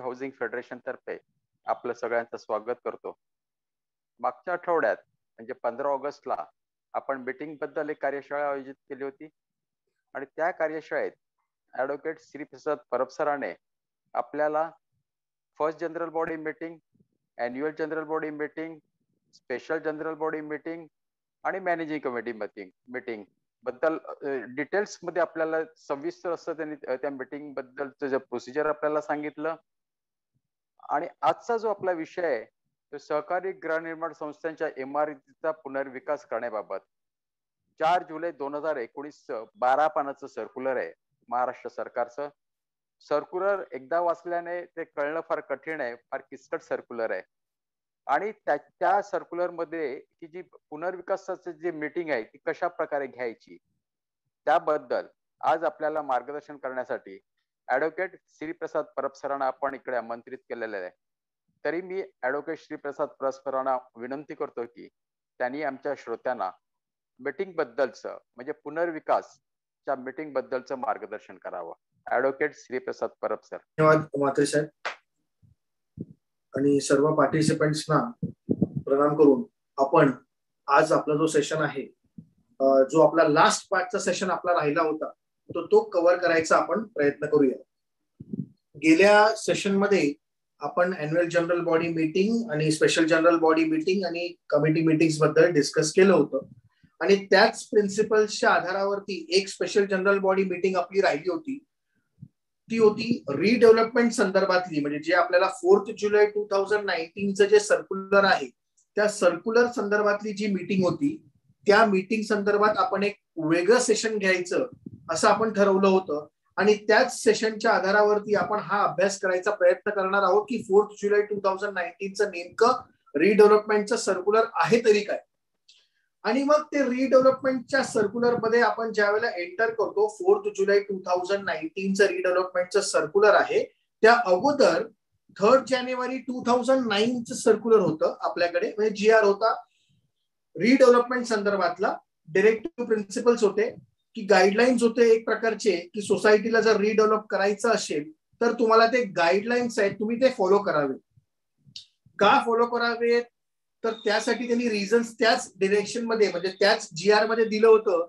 Housing federation तर्फे आपलं सगळ्यांचं स्वागत करतो. मागच्या आठवड्यात म्हणजे 15 ऑगस्टला आपण मीटिंग बद्दल एक कार्यशाळा आयोजित केली होती आणि त्या कार्यशाळेत ॲडव्होकेट श्रीप्रसाद परब सरांनी आपल्याला first general body meeting, annual general body meeting, special general body meeting आणि मॅनेजिंग कमिटी मीटिंग बद्दल डिटेल्स मध्ये आपल्याला सविस्तर असं त्यांनी त्या मीटिंग बद्दलचं जे प्रोसिजर आपल्याला सांगितलं. आणि आजचा जो आपला विषय आहे तो सहकारी गृहनिर्माण संस्थांच्या इमारतीचा पुनर्विकास करण्याबाबत 4 जुलै 2019 12 पानाचं सर्क्युलर आहे महाराष्ट्र सरकारचं. सर्क्युलर एकदा वाचल्याने ते कळणं फार कठीण आहे, फार किचकट सर्क्युलर आहे. आणि त्या सर्क्युलर मध्ये ही जी पुनर्विकासाची जी मीटिंग आहे ती कशा प्रकारे घ्यायची त्याबद्दल आज आपल्याला मार्गदर्शन करण्यासाठी ॲडव्होकेट श्रीप्रसाद परब सरांना आपण इकडे आमंत्रित केलेले आहे. तरी मी ॲडव्होकेट श्रीप्रसाद परब सरांना विनंती करतो की त्यांनी आमच्या श्रोत्यांना मीटिंग बद्दलचं म्हणजे पुनर्विकासच्या मीटिंग बद्दलचं मार्गदर्शन करावं. Advocate Shriprasad Parab sir. धन्यवाद म्हात्रे साहेब आणि सर्व पार्टिसिपेंट्सना प्रणाम करून आपण आज आपला जो सेशन आहे, जो आपला लास्ट पार्टचा सेशन आपला राहिला होता तो कव्हर करायचा आपण प्रयत्न करूया. गेल्या सेशन मध्ये आपण ॲन्युअल जनरल बॉडी मीटिंग आणि स्पेशल जनरल बॉडी मीटिंग आणि कमिटी मीटिंग्स बद्दल डिस्कस केलं होतं आणि त्याच प्रिन्सिपल्सच्या आधारावरती एक स्पेशल जनरल बॉडी मीटिंग आपली राहिली होती. ती होती रिडेव्हलपमेंट संदर्भातली, म्हणजे जे आपल्याला 4 जुलै 2019 जे सर्क्युलर आहे त्या सर्क्युलर संदर्भातली जी मीटिंग होती त्या मीटिंग संदर्भात आपण एक वेगळं सेशन घ्यायचं असं आपण ठरवलं होतं आणि त्याच सेशनच्या आधारावरती आपण हा अभ्यास करायचा प्रयत्न करणार आहोत की 4 जुलै 2019 नेमकं रिडेव्हलपमेंटचं सर्क्युलर आहे तरी काय. आणि मग ते रिडेव्हलपमेंटच्या सर्क्युलर मध्ये आपण ज्या वेळेला एंटर करतो 4 जुलै 2019 रिडेव्हलपमेंटचं सर्क्युलर आहे त्या अगोदर 3 जानेवारी 2009 सर्क्युलर होतं आपल्याकडे, म्हणजे GR होता रिडेव्हलपमेंट संदर्भातला. डिरेक्टिव्ह प्रिन्सिपल्स होते की गाईडलाईन्स होते एक प्रकारचे की सोसायटीला जर रिडेव्हलप करायचं असेल तर तुम्हाला ते गाईडलाईन्स आहेत तुम्ही ते फॉलो करावे. का फॉलो करावेत तर त्यासाठी त्यांनी रिझन्स त्याच डिरेक्शन मध्ये म्हणजे त्याच GR मध्ये दिलं होतं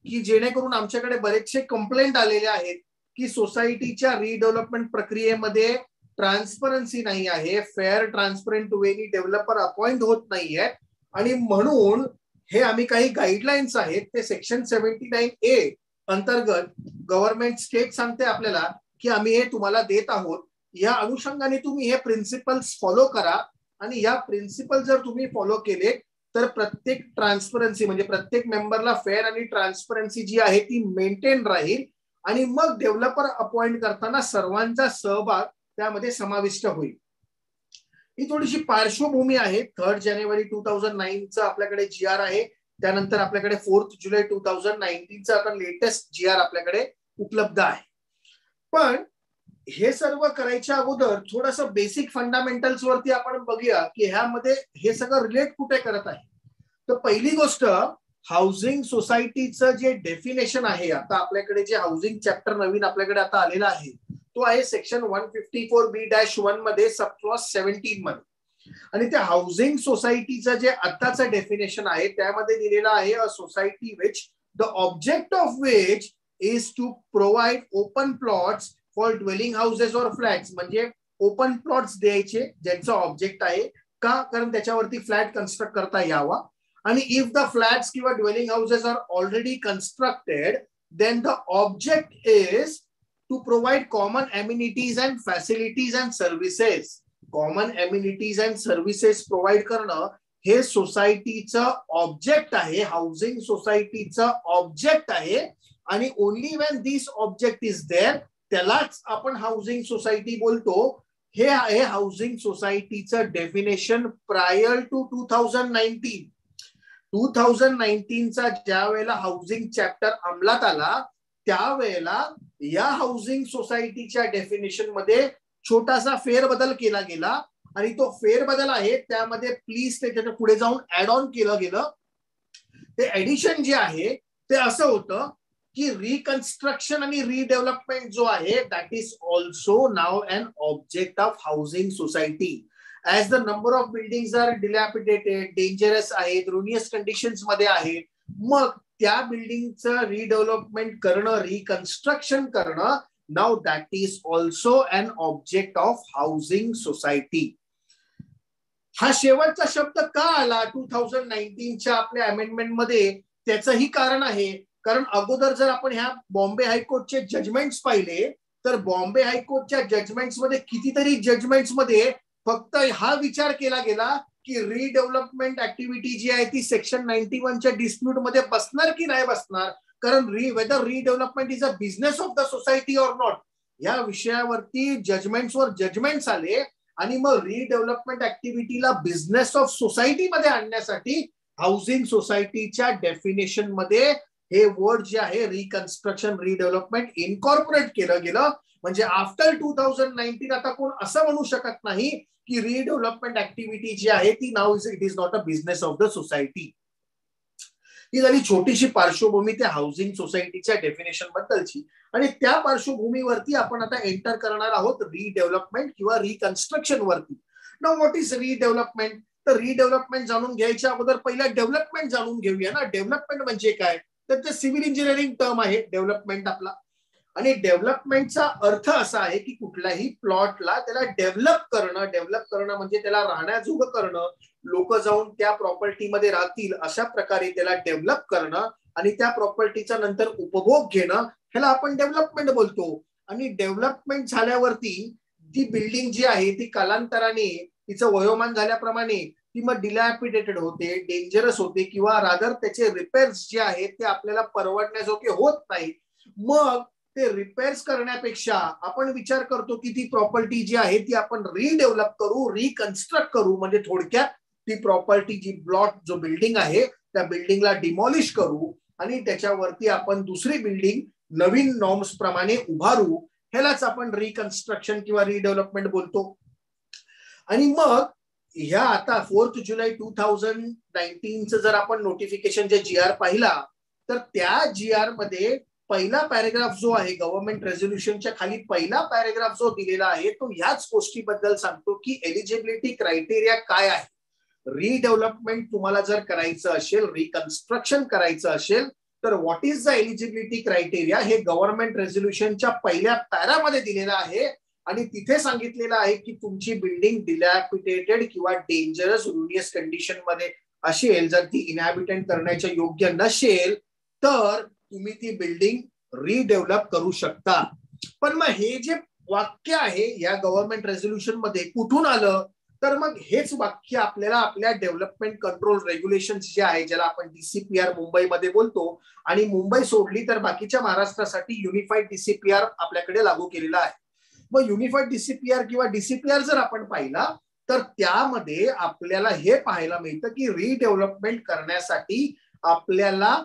की जेणेकरून आमच्याकडे बरेचसे कंप्लेंट आलेले आहेत की सोसायटीच्या रिडेव्हलपमेंट प्रक्रियेमध्ये ट्रान्सपरन्सी नाही आहे, फेअर ट्रान्सपरंट वेनी डेव्हलपर अपॉइंट होत नाहीये आणि म्हणून हे आम्ही काही गाईडलाईन्स आहेत ते सेक्शन 79A अंतर्गत गव्हर्नमेंट स्टेट सांगते आपल्याला की आम्ही हे तुम्हाला देत आहोत. या अनुषंगाने तुम्ही हे प्रिन्सिपल्स फॉलो करा आणि या प्रिन्सिपल जर तुम्ही फॉलो केले तर प्रत्येक ट्रान्सपरन्सी म्हणजे प्रत्येक मेंबरला फेअर आणि ट्रान्सपरन्सी जी आहे ती मेंटेन राहील आणि मग डेव्हलपर अपॉइंट करताना सर्वांचा सहभाग त्यामध्ये समाविष्ट होईल. ही थोडीशी पार्श्वभूमी आहे. 3 जानेवारी 2009 आपल्याकडे GR आहे, त्यानंतर आपल्याकडे 4 जुलै 2019 आता लेटेस्ट GR आपल्याकडे उपलब्ध आहे. पण हे सर्व करायच्या अगोदर थोडस बेसिक फंडामेंटल्स वरती आपण बघूया की ह्यामध्ये हे सगळं रिलेट कुठे करत आहे. तर पहिली गोष्ट हाऊसिंग सोसायटीचं जे डेफिनेशन आहे, आता आपल्याकडे जे हाऊसिंग चॅप्टर नवीन आपल्याकडे आता आलेला आहे तो आहे सेक्शन 154B-1 मध्ये सब क्लॉज 17 मध्ये. आणि त्या हाऊसिंग सोसायटीचं जे आताचं डेफिनेशन आहे त्यामध्ये दिलेलं आहे a society which the object of which is to provide open plots for dwelling houses or flats, म्हणजे ओपन प्लॉट्स द्यायचे ज्यांचा ऑब्जेक्ट आहे का, कारण त्याच्यावरती फ्लॅट कन्स्ट्रक्ट करता यावा. आणि इफ द फ्लॅट्स किंवा dwelling houses are already constructed then the object is to provide common amenities and facilities and services. Common amenities and services provide करणं हे सोसायटीचं ऑब्जेक्ट आहे, हाऊसिंग सोसायटीचं ऑब्जेक्ट आहे आणि only when this object is there त्यालाच आपण housing society बोलतो. हे आहे हाऊसिंग सोसायटीचं डेफिनेशन प्रायर टू 2019. 2019चा ज्या वेळेला हाऊसिंग चॅप्टर अंमलात आला त्यावेळेला या हाऊसिंग सोसायटीच्या डेफिनेशन मध्ये छोटासा फेरबदल केला गेला आणि तो फेरबदल आहे त्यामध्ये प्लीज त्याच्या पुढे जाऊन ऍड ऑन केलं गेलं. ते ऍडिशन जे आहे ते असं होतं की रिकन्स्ट्रक्शन आणि रिडेव्हलपमेंट जो आहे that is also now an object of housing society. As the number of buildings are dilapidated, dangerous आहेत, रुनियस कंडिशन्स मध्ये आहेत, मग त्या बिल्डिंगचं रिडेव्हलपमेंट करणं, रिकन्स्ट्रक्शन करणं, now that is also an object of housing society. हा शेवटचा शब्द का आला 2019च्या आपल्या अमेंडमेंट मध्ये? त्याचंही कारण आहे, कारण अगोदर जर आपण ह्या बॉम्बे हायकोर्टचे जजमेंट्स पाहिले तर बॉम्बे हायकोर्टच्या जजमेंट्स मध्ये कितीतरी जजमेंट्स मध्ये फक्त हा विचार केला गेला की रिडेव्हलपमेंट ऍक्टिव्हिटी जी आहे ती सेक्शन 91च्या डिस्प्यूट मध्ये बसणार की नाही बसणार, कारण whether redevelopment is a business of the society or not, या विषयावरती जजमेंट्सवर जजमेंट्स आले. आणि मग रिडेव्हलपमेंट ऍक्टिव्हिटीला बिझनेस ऑफ सोसायटी मध्ये आणण्यासाठी हाऊसिंग सोसायटीच्या डेफिनेशन मध्ये हे वर्ड जे आहे रिकन्स्ट्रक्शन रिडेव्हलपमेंट इनकॉर्पोरेट केलं गेलं. म्हणजे आफ्टर 2019 आता कोण असं म्हणू शकत नाही की रिडेव्हलपमेंट ऍक्टिव्हिटी जी आहे ती now it is not a business of the society. ही झाली छोटीशी पार्श्वभूमी त्या हाऊसिंग सोसायटीच्या डेफिनेशन बद्दलची. आणि त्या पार्श्वभूमीवरती आपण आता एंटर करणार आहोत रिडेव्हलपमेंट किंवा रिकन्स्ट्रक्शन वरती. Now what is redevelopment? तर रिडेव्हलपमेंट जाणून घ्यायच्या अगोदर पहिला डेव्हलपमेंट जाणून घेऊया ना. डेव्हलपमेंट म्हणजे काय? तर ते सिव्हिल इंजिनिअरिंग टर्म आहे डेव्हलपमेंट आपला. आणि डेव्हलपमेंटचा अर्थ असा आहे की कुठल्याही प्लॉटला त्याला डेव्हलप करणं म्हणजे त्याला राहण्याजोगं करणं, लोक जाऊन त्या प्रॉपर्टीमध्ये राहतील अशा प्रकारे त्याला डेव्हलप करणं आणि त्या प्रॉपर्टीचा नंतर उपभोग घेणं, ह्याला आपण डेव्हलपमेंट बोलतो. आणि डेव्हलपमेंट झाल्यावरती ती बिल्डिंग जी आहे ती कालांतराने तिचं वयोमान झाल्याप्रमाणे ती मग डिलॅपिडेटेड होते, डेंजरस होते, किंवा रादर त्याचे रिपेअर्स जे आहेत ते आपल्याला परवडण्याजोगे होत नाही. मग ते रिपेअर्स करण्यापेक्षा आपण विचार करतो की ती प्रॉपर्टी जी आहे ती आपण रिडेव्हलप करू, रिकन्स्ट्रक्ट करू. म्हणजे थोडक्यात ती प्रॉपर्टी जी प्लॉट जो बिल्डिंग आहे त्या बिल्डिंगला डिमॉलिश करू आणि त्याच्यावरती आपण दुसरी बिल्डिंग नवीन नॉर्म्स प्रमाणे उभारू. ह्यालाच आपण रिकन्स्ट्रक्शन किंवा रिडेव्हलपमेंट बोलतो. आणि मग ह्या आता 4 जुलै 2019 जर आपण नोटिफिकेशन जे GR पाहिला तर त्या GR मध्ये पहिला पॅरेग्राफ जो आहे गव्हर्नमेंट रेझोल्युशनच्या खाली पहिला पॅरेग्राफ जो दिलेला आहे तो ह्याच गोष्टीबद्दल सांगतो की एलिजिबिलिटी क्रायटेरिया काय आहे. रिडेव्हलपमेंट तुम्हाला जर करायचं असेल, रिकन्स्ट्रक्शन करायचं असेल तर what is the eligibility criteria हे गव्हर्नमेंट रेझोल्युशनच्या पहिल्या पॅरामध्ये दिलेलं आहे. आणि तिथे सांगितलेलं आहे की तुमची बिल्डिंग डिलॅपिडेटेड किंवा डेंजरस रुनियस कंडिशन मध्ये असेल, जर ती इनहॅबिटंट करण्याच्या योग्य नसेल तर तुम्ही ती बिल्डिंग रिडेव्हलप करू शकता. पण मग हे जे वाक्य आहे या गव्हर्नमेंट रेझोल्युशन मध्ये कुठून आलं? तर मग हेच वाक्य आपल्याला आपल्या डेव्हलपमेंट कंट्रोल रेग्युलेशन जे आहे ज्याला आपण DCPR मुंबईमध्ये बोलतो, आणि मुंबई सोडली तर बाकीच्या महाराष्ट्रासाठी युनिफाईड DCPR आपल्याकडे लागू केलेला आहे. मग युनिफाईड DCPR किंवा DCPR जर आपण पाहिला तर त्यामध्ये आपल्याला हे पाहायला मिळतं की रिडेव्हलपमेंट करण्यासाठी आपल्याला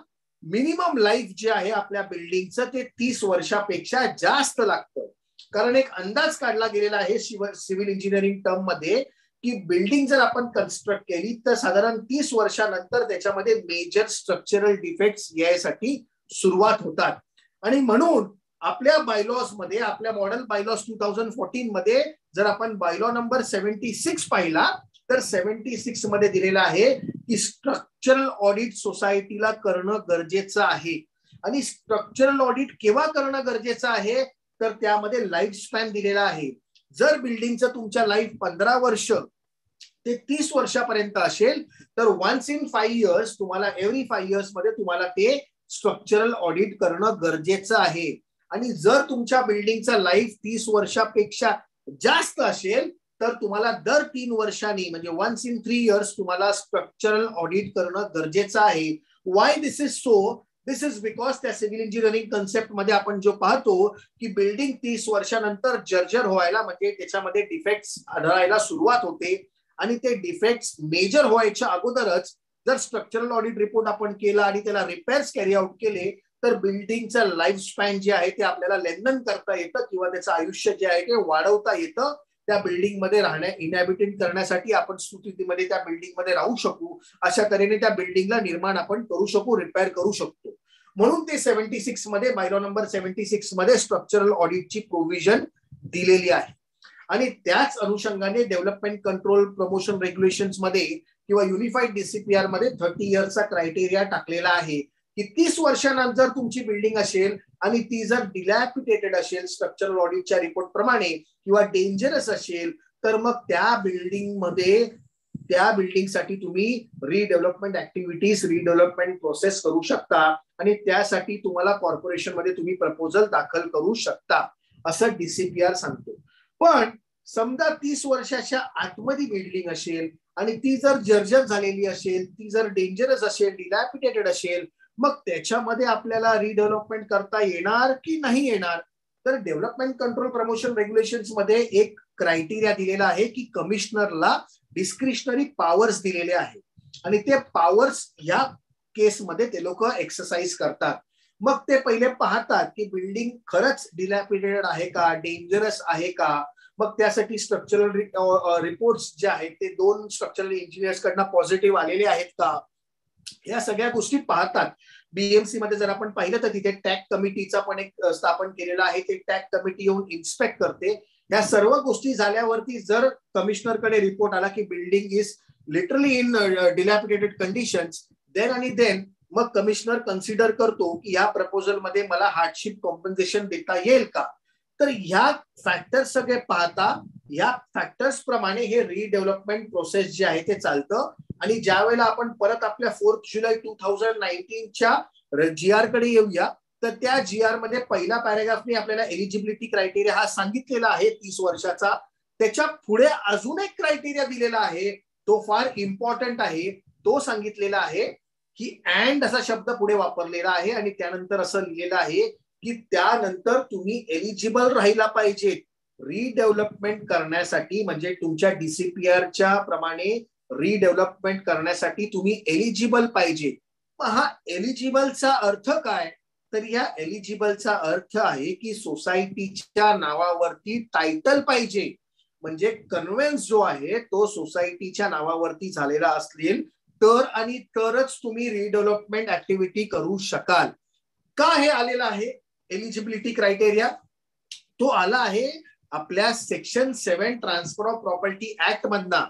मिनिमम लाईफ जे आहे आपल्या बिल्डिंगचं ते 30 वर्षापेक्षा जास्त लागतं. कारण एक अंदाज काढला गेलेला आहे सिव्हिल इंजिनिअरिंग टर्म मध्ये की बिल्डिंग जर आपण कन्स्ट्रक्ट केली तर साधारण 30 वर्षानंतर त्याच्यामध्ये मेजर स्ट्रक्चरल डिफेक्ट्स यायसाठी सुरुवात होतात. आणि म्हणून आपल्या बायलॉज मध्ये, आपल्या मॉडेल बायलॉज 2014 मध्ये जर आपण बायलॉ नंबर 76 पाहिला तर 76 मध्ये दिलेला आहे की स्ट्रक्चरल ऑडिट सोसायटीला करणं गरजेचं आहे. आणि स्ट्रक्चरल ऑडिट केव्हा करणं गरजेचं आहे तर त्यामध्ये लाईफ स्पॅन दिलेला आहे. जर बिल्डिंगचं तुमच्या लाईफ 15 वर्ष ते 30 वर्षापर्यंत असेल तर वन्स इन 5 इयर्स तुम्हाला एव्हरी 5 इयर्स मध्ये तुम्हाला ते स्ट्रक्चरल ऑडिट करणं गरजेचं आहे. आणि जर तुमच्या बिल्डिंगचा लाईफ 30 वर्षापेक्षा जास्त असेल तर तुम्हाला दर 3 वर्षांनी म्हणजे वन्स इन 3 इयर्स तुम्हाला स्ट्रक्चरल ऑडिट करणं गरजेचं आहे. Why this is so? This is because त्या सिव्हिल इंजिनिअरिंग कन्सेप्ट मध्ये आपण जो पाहतो की बिल्डिंग 30 वर्षानंतर जर्जर व्हायला म्हणजे त्याच्यामध्ये डिफेक्ट्स आढळायला सुरुवात होते. आणि ते डिफेक्ट्स मेजर व्हायच्या अगोदरच जर स्ट्रक्चरल ऑडिट रिपोर्ट आपण केला आणि त्याला रिपेअर्स कॅरी आउट केले तर बिल्डिंगचं लाईफ स्पॅन जे आहे ते आपल्याला लेंथन करता येतं किंवा त्याचं आयुष्य जे आहे ते वाढवता येतं. त्या बिल्डिंग मध्ये इनहॅबिटेट करण्यासाठी आपण स्थितीमध्ये त्या बिल्डिंग मध्ये राहू शकू, अशा तऱ्हेने त्या बिल्डिंगला निर्माण आपण करू शकू, रिपेअर करू शकतो. म्हणून ते 76 मध्ये बायलॉ नंबर 76 मध्ये स्ट्रक्चरल ऑडिटची प्रोव्हिजन दिलेली आहे. आणि त्याच अनुषंगाने डेव्हलपमेंट कंट्रोल प्रमोशन रेग्युलेशन्स मध्ये किंवा युनिफाईड DCPR मध्ये 30 इयर्सचा क्रायटेरिया टाकलेला आहे की 30 वर्षानंतर तुमची बिल्डिंग असेल आणि ती जर डिलॅपिडेटेड असेल स्ट्रक्चरल ऑडिटच्या रिपोर्ट प्रमाणे किंवा डेंजरस असेल तर मग त्या बिल्डिंगसाठी तुम्ही रिडेव्हलपमेंट ऍक्टिव्हिटीज रिडेव्हलपमेंट प्रोसेस करू शकता आणि त्यासाठी तुम्हाला कॉर्पोरेशन मध्ये तुम्ही प्रपोजल दाखल करू शकता असं DCPR सांगतो. पण समजा 30 वर्षाच्या आतमध्ये बिल्डिंग असेल आणि ती जर जर्जर झालेली असेल, ती जर डेंजरस असेल, डिलॅपिडेटेड असेल, मग त्याच्यामध्ये आपल्याला रिडेव्हलपमेंट करता येणार की नाही येणार? तर डेव्हलपमेंट कंट्रोल प्रमोशन रेग्युलेशन्स मध्ये एक क्रायटेरिया दिलेला आहे की कमिशनरला डिस्क्रिशनरी पॉवर्स दिलेले आहे आणि ते पॉवर्स या केसमध्ये ते लोक एक्सरसाइज करतात. मग ते पहिले पाहतात की बिल्डिंग खरंच डिलॅपिडेटेड आहे का, डेंजरस आहे का. मग त्यासाठी स्ट्रक्चरल रिपोर्ट्स जे आहेत ते 2 स्ट्रक्चरल इंजिनियर्स कडनं पॉझिटिव्ह आलेले आहेत का, या सगळ्या गोष्टी पाहतात. BMC मध्ये जर आपण पाहिलं तर तिथे टॅग कमिटीचा पण एक स्थापन केलेला आहे. ते टॅग कमिटी येऊन इन्स्पेक्ट करते. या सर्व गोष्टी झाल्यावरती जर कमिशनरकडे रिपोर्ट आला की building is literally in dilapidated conditions, then मग कमिशनर कन्सिडर करतो की या प्रपोजल मध्ये मला हार्डशिप कॉम्पन्सेशन देता येईल का. तर ह्या फॅक्टर्स सगळे पाहता या फॅक्टर्स प्रमाणे हे रिडेव्हलपमेंट प्रोसेस जे आहे ते चालतं. आणि ज्या वेळेला आपण परत आपल्या 4 जुलै 2019च्या GR कडे येऊया तर त्या GR मध्ये पहिल्या पॅराग्राफने आपल्याला एलिजिबिलिटी क्रायटेरिया हा सांगितलेला आहे 30 वर्षाचा. त्याच्या पुढे अजून एक क्रायटेरिया दिलेला आहे, तो फार इम्पॉर्टंट आहे. तो सांगितलेला आहे की अँड असा शब्द पुढे वापरलेला आहे आणि त्यानंतर असं लिहिलेलं आहे की त्यानंतर तुम्ही एलिजिबल राहिला पाहिजे रिडेव्हलपमेंट करण्यासाठी. म्हणजे तुमच्या DCPRच्या प्रमाणे रिडेव्हलपमेंट करण्यासाठी तुम्ही एलिजिबल पाहिजे. हा एलिजिबलचा अर्थ काय? तर या एलिजिबलचा अर्थ आहे की सोसायटीच्या नावावरती टायटल पाहिजे. म्हणजे कन्व्हेन्स जो आहे तो सोसायटीच्या नावावरती झालेला असेल तर आणि तरच तुम्ही रिडेव्हलपमेंट ऍक्टिव्हिटी करू शकाल. का हे आलेलं आहे एलिजिबिलिटी क्रायटेरिया? तो आला आहे आपल्या section 7 transfer of property act मधना.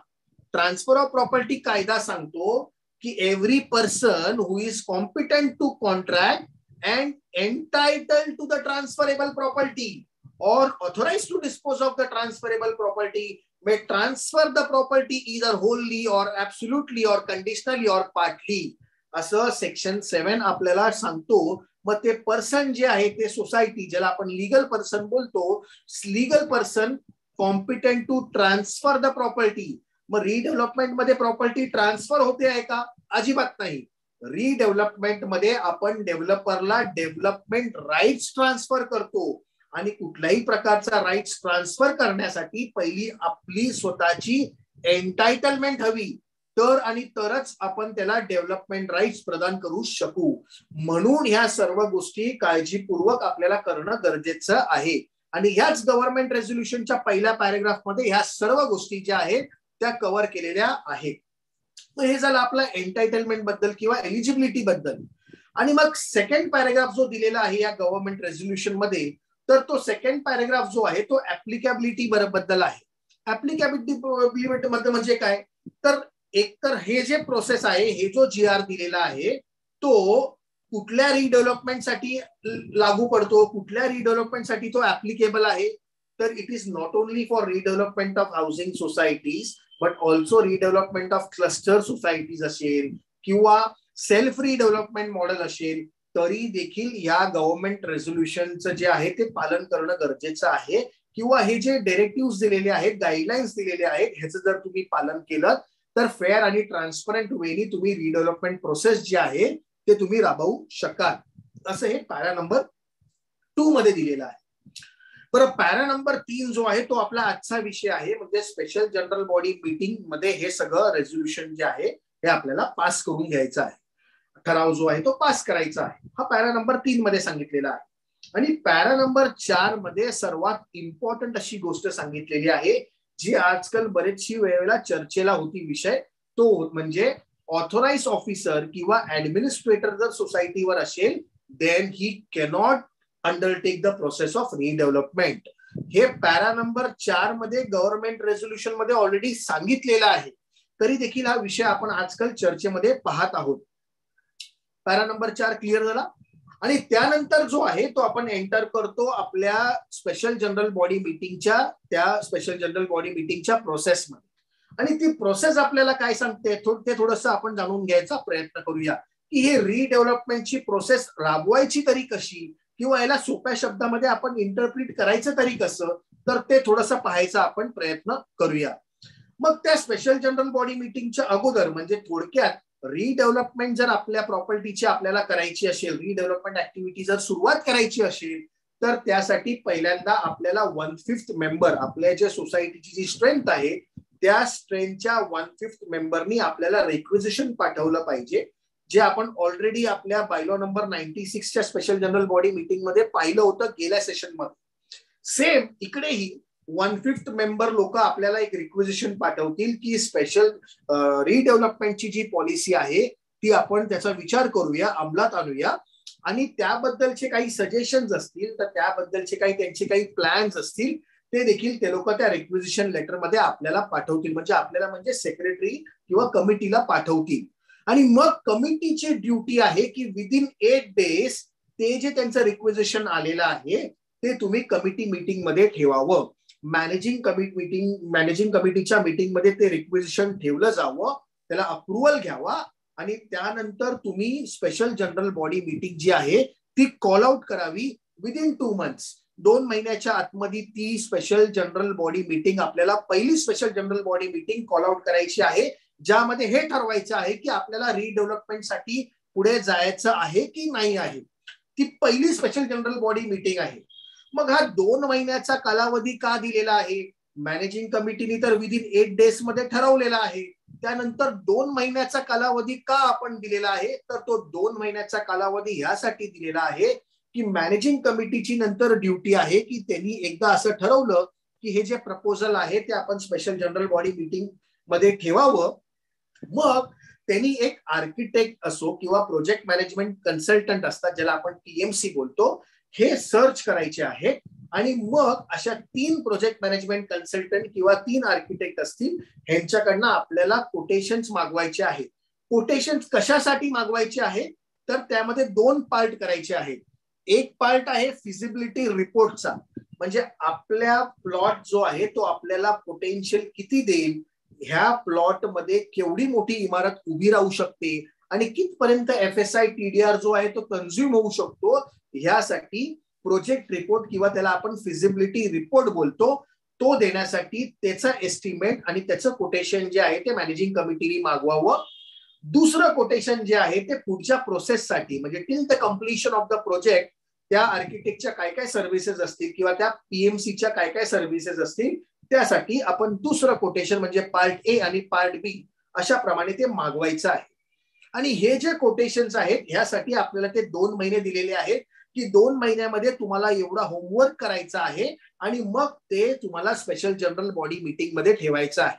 ट्रान्सफर ऑफ प्रॉपर्टी कायदा सांगतो की every person who is competent to contract and entitled to the transferable property or authorized to dispose of the transferable property may transfer the property either wholly or absolutely or conditionally or partly. असं section 7 आपल्याला सांगतो. मग ते person जे आहे ते society, ज्याला आपण लीगल पर्सन बोलतो, legal person competent to transfer the property. मग रिडेव्हलपमेंट मध्ये प्रॉपर्टी ट्रान्सफर होते आहे का? अजिबात नाही. रिडेव्हलपमेंट मध्ये आपण डेव्हलपरला डेव्हलपमेंट राईट्स ट्रान्सफर करतो आणि कुठल्याही प्रकारचा राईट्स ट्रान्सफर करण्यासाठी पहिली आपली स्वतःची एंटायटलमेंट हवी, तर आणि तरच आपण त्याला डेव्हलपमेंट राईट्स प्रदान करू शकू. म्हणून ह्या सर्व गोष्टी काळजीपूर्वक आपल्याला करणं गरजेचं आहे. आणि ह्याच गव्हर्नमेंट रेझोल्युशनच्या पहिल्या पॅराग्राफ मध्ये ह्या सर्व गोष्टी ज्या आहेत त्या कव्हर केलेल्या आहेत. हे झालं आपलं एंटायटलमेंट बद्दल किंवा एलिजिबिलिटी बद्दल. आणि मग सेकंड पॅराग्राफ जो दिलेला आहे या गव्हर्नमेंट रेझोल्युशन मध्ये, तर तो सेकंड पॅराग्राफ जो आहे तो ऍप्लिकेबिलिटी बद्दल आहे. ऍप्लिकेबिलिटी मध्ये म्हणजे काय? तर एकतर हे जे प्रोसेस आहे, हे जो GR दिलेला आहे तो कुठल्या रिडेव्हलपमेंटसाठी लागू पडतो, कुठल्या रिडेव्हलपमेंटसाठी तो ऍप्लिकेबल आहे. तर it is not only for redevelopment of housing societies but also redevelopment of cluster societies असेल किंवा सेल्फ रिडेव्हलपमेंट मॉडेल असेल, तरी देखील या गव्हर्नमेंट रेझोल्युशनचं जे आहे ते पालन करणं गरजेचं आहे. किंवा हे जे डायरेक्टिव्ह दिलेले आहेत, गाईडलाईन्स दिलेले आहेत, ह्याचं जर तुम्ही पालन केलं तर फेअर आणि ट्रान्सपरंट वेनी तुम्ही रिडेव्हलपमेंट प्रोसेस जे आहे ते तुम्ही राबवू शकाल. असं हे पॅरा नंबर 2 मध्ये दिलेलं आहे. बरं, पॅरा नंबर 3 जो आहे तो आपला आजचा विषय आहे. म्हणजे स्पेशल जनरल बॉडी मीटिंग मध्ये हे सगळं रेझोल्युशन जे आहे हे आपल्याला पास करून घ्यायचं आहे. ठराव जो आहे तो पास करायचा आहे. हा पॅरा नंबर 3 मध्ये सांगितलेला आहे. आणि पॅरा नंबर 4 मध्ये सर्वात इम्पॉर्टंट अशी गोष्ट सांगितलेली आहे जी आजकाल बरेचशी वेळेला चर्चेला होती विषय, तो म्हणजे ऑथोराइज ऑफिसर किंवा ऍडमिनिस्ट्रेटर जर सोसायटीवर असेल then he cannot undertake the process of redevelopment. हे पॅरा नंबर 4 मध्ये गव्हर्नमेंट रेझोल्युशन मध्ये ऑलरेडी सांगितलेलं आहे, तरी देखील हा विषय आपण आजकाल चर्चेमध्ये पाहत आहोत. पॅरा नंबर 4 क्लिअर झाला. आणि त्यानंतर जो आहे तो आपण एंटर करतो आपल्या स्पेशल जनरल बॉडी मीटिंगच्या प्रोसेसमध्ये. आणि ती प्रोसेस आपल्याला काय सांगते ते थोडंसं आपण जाणून घ्यायचा प्रयत्न करूया की हे रिडेव्हलपमेंटची प्रोसेस राबवायची तरी कशी, किंवा याला सोप्या शब्दामध्ये आपण इंटरप्रिट करायचं तरी कसं, तर ते थोडंसं पाहायचा आपण प्रयत्न करूया. मग त्या स्पेशल जनरल बॉडी मीटिंगच्या अगोदर म्हणजे थोडक्यात रिडेव्हलपमेंट जर आपल्या प्रॉपर्टीची आपल्याला करायची असेल, रिडेव्हलपमेंट ऍक्टिव्हिटी जर सुरुवात करायची असेल, तर त्यासाठी पहिल्यांदा आपल्याला 1/5 मेंबर, आपल्या जे सोसायटीची जी स्ट्रेंथ आहे त्या स्ट्रेंथच्या 1/5 मेंबरनी आपल्याला रिक्विजिशन पाठवलं पाहिजे, जे आपण ऑलरेडी आपल्या बायलॉ नंबर 96च्या स्पेशल जनरल बॉडी मीटिंग मध्ये पाहिलं होतं गेल्या सेशन मध्ये. सेम इकडेही 1/5 मेंबर लोक आपल्याला एक रिक्विजिशन पाठवतील की स्पेशल रिडेव्हलपमेंटची जी पॉलिसी आहे ती आपण त्याचा विचार करूया, अंमलात आणूया, आणि त्याबद्दलचे काही सजेशन्स असतील तर त्याबद्दलचे काही त्यांचे काही प्लॅन्स असतील ते देखील ते लोक त्या रिक्विजिशन लेटर मध्ये आपल्याला पाठवतील, म्हणजे सेक्रेटरी किंवा कमिटीला पाठवतील. आणि मग कमिटीची ड्युटी आहे की विदिन 8 days ते जे त्यांचं रिक्विजिशन आलेलं आहे ते तुम्ही कमिटी मीटिंग मध्ये ठेवावं. मॅनेजिंग कमिटीच्या मीटिंग मध्ये ते रिक्विजिशन ठेवलं जावं, त्याला अप्रुव्हल घ्यावा, आणि त्यानंतर तुम्ही स्पेशल जनरल बॉडी मीटिंग जी आहे ती कॉल आउट करावी विदिन 2 months. 2 महिन्याच्या आतमध्ये ती स्पेशल जनरल बॉडी मीटिंग आपल्याला पहिली special general body meeting call out करायची आहे, ज्यामध्ये हे ठरवायचं आहे की आपल्याला रिडेव्हलपमेंटसाठी पुढे जायचं आहे की नाही आहे. ती पहिली स्पेशल जनरल बॉडी मीटिंग आहे. मग हा 2 महिन्याचा कालावधी का दिलेला आहे? मॅनेजिंग कमिटीने तर विदिन 8 days मध्ये ठरवलेला आहे. त्यानंतर 2 महिन्याचा कालावधी का आपण दिलेला आहे, तर तो 2 महिन्याचा कालावधी यासाठी दिलेला आहे की मॅनेजिंग कमिटीची नंतर ड्युटी आहे की त्यांनी एकदा असं ठरवलं की हे जे प्रपोजल आहे ते आपण स्पेशल जनरल बॉडी मीटिंग मध्ये ठेवावं. मग त्यांनी एक आर्किटेक्ट असो किंवा प्रोजेक्ट मॅनेजमेंट कन्सल्टंट असतात ज्याला आपण PMC बोलतो, हे सर्च करायचे आहे. आणि मग अशा 3 प्रोजेक्ट मॅनेजमेंट कन्सल्टंट किंवा 3 आर्किटेक्ट असतील, ह्यांच्याकडनं आपल्याला कोटेशन्स मागवायचे आहेत. कोटेशन्स कशासाठी मागवायचे आहे, तर त्यामध्ये 2 पार्ट करायचे आहेत. एक पार्ट आहे फिजिबिलिटी रिपोर्टचा, म्हणजे आपल्या प्लॉट जो आहे तो आपल्याला पोटेन्शियल किती देईल, ह्या प्लॉट मध्ये केवढी मोठी इमारत उभी राहू शकते आणि कितपर्यंत FSI TDR जो आहे तो कन्झ्युम होऊ शकतो, ह्यासाठी प्रोजेक्ट रिपोर्ट किंवा त्याला आपण फिजिबिलिटी रिपोर्ट बोलतो, तो देण्यासाठी त्याचा एस्टिमेट आणि त्याचं कोटेशन जे आहे ते मॅनेजिंग कमिटीने मागवावं. दुसरं कोटेशन जे आहे ते पुढच्या प्रोसेससाठी, म्हणजे till the completion of the project त्या आर्किटेक्टच्या काय काय सर्व्हिसेस असतील किंवा त्या PMCच्या काय काय सर्व्हिसेस असतील, त्यासाठी आपण दुसरं कोटेशन म्हणजे पार्ट A आणि पार्ट B अशा प्रमाणे ते मागवायचं आहे. आणि हे जे कोटेशन्स आहेत ह्यासाठी आपल्याला ते 2 महिने दिलेले आहेत की 2 महिन्यामध्ये तुम्हाला एवढा होमवर्क करायचा आहे आणि मग ते तुम्हाला स्पेशल जनरल बॉडी मीटिंग मध्ये ठेवायचं आहे.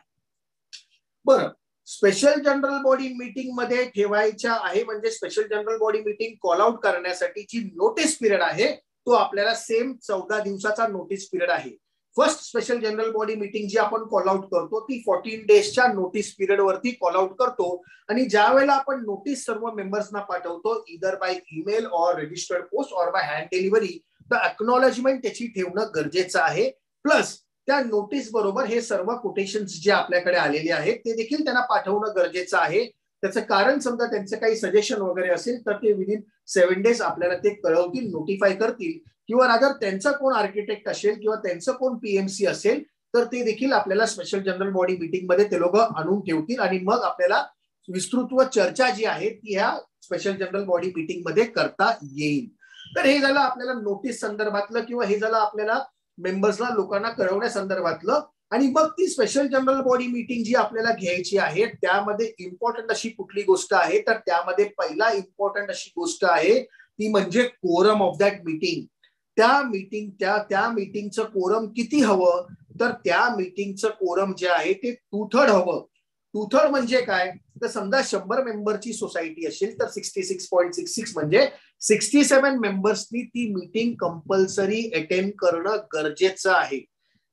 बरं, स्पेशल जनरल बॉडी मीटिंग मध्ये ठेवायच्या आहे म्हणजे special general body meeting call out करण्यासाठी जी नोटीस पिरियड आहे तो आपल्याला सेम 14 दिवसाचा नोटीस पिरियड आहे. First special general body meeting जी आपण कॉल आउट करतो ती 14 डेजच्या नोटीस पिरियड वरती कॉल आउट करतो. आणि ज्या वेळेला आपण नोटीस सर्व मेंबर्सना पाठवतो either by email or registered post or by hand delivery, तर अक्नॉलेजमेंट त्याची ठेवणं गरजेचं आहे. प्लस त्या नोटीस बरोबर हे सर्व कोटेशन्स जे आपल्याकडे आलेले आहेत ते देखील त्यांना पाठवणं गरजेचं आहे. त्याचं कारण समजा त्यांचं काही सजेशन वगैरे असेल तर ते विदिन 7 days आपल्याला ते कळवतील, नोटिफाय करतील, किंवा रादर त्यांचा कोण आर्किटेक्ट असेल किंवा त्यांचं कोण PMC असेल तर ते देखील आपल्याला स्पेशल जनरल बॉडी मीटिंग मध्ये ते लोक आणून ठेवतील. आणि मग आपल्याला विस्तृत चर्चा जी आहे ती ह्या स्पेशल जनरल बॉडी मीटिंग मध्ये करता येईल. तर हे झालं आपल्याला नोटीस संदर्भातलं किंवा हे झालं आपल्याला मेंबर्सला लोकांना कळवण्यासंदर्भातलं. आणि मग ती स्पेशल जनरल बॉडी मीटिंग जी आपल्याला घ्यायची आहे त्यामध्ये इम्पॉर्टंट अशी कुठली गोष्ट आहे, तर त्यामध्ये पहिला इम्पॉर्टंट अशी गोष्ट आहे ती म्हणजे कोरम ऑफ दॅट मीटिंग. त्या मीटिंगचं कोरम किती हवं, तर त्या मीटिंगचं कोरम जे आहे ते 2/3 हवं. 2/3 म्हणजे काय, तर समजा 100 मेंबरची सोसायटी असेल तर 66.66 म्हणजे 67 मेंबर्सनी ती मीटिंग कंपल्सरी अटेंड करणं गरजेचं आहे.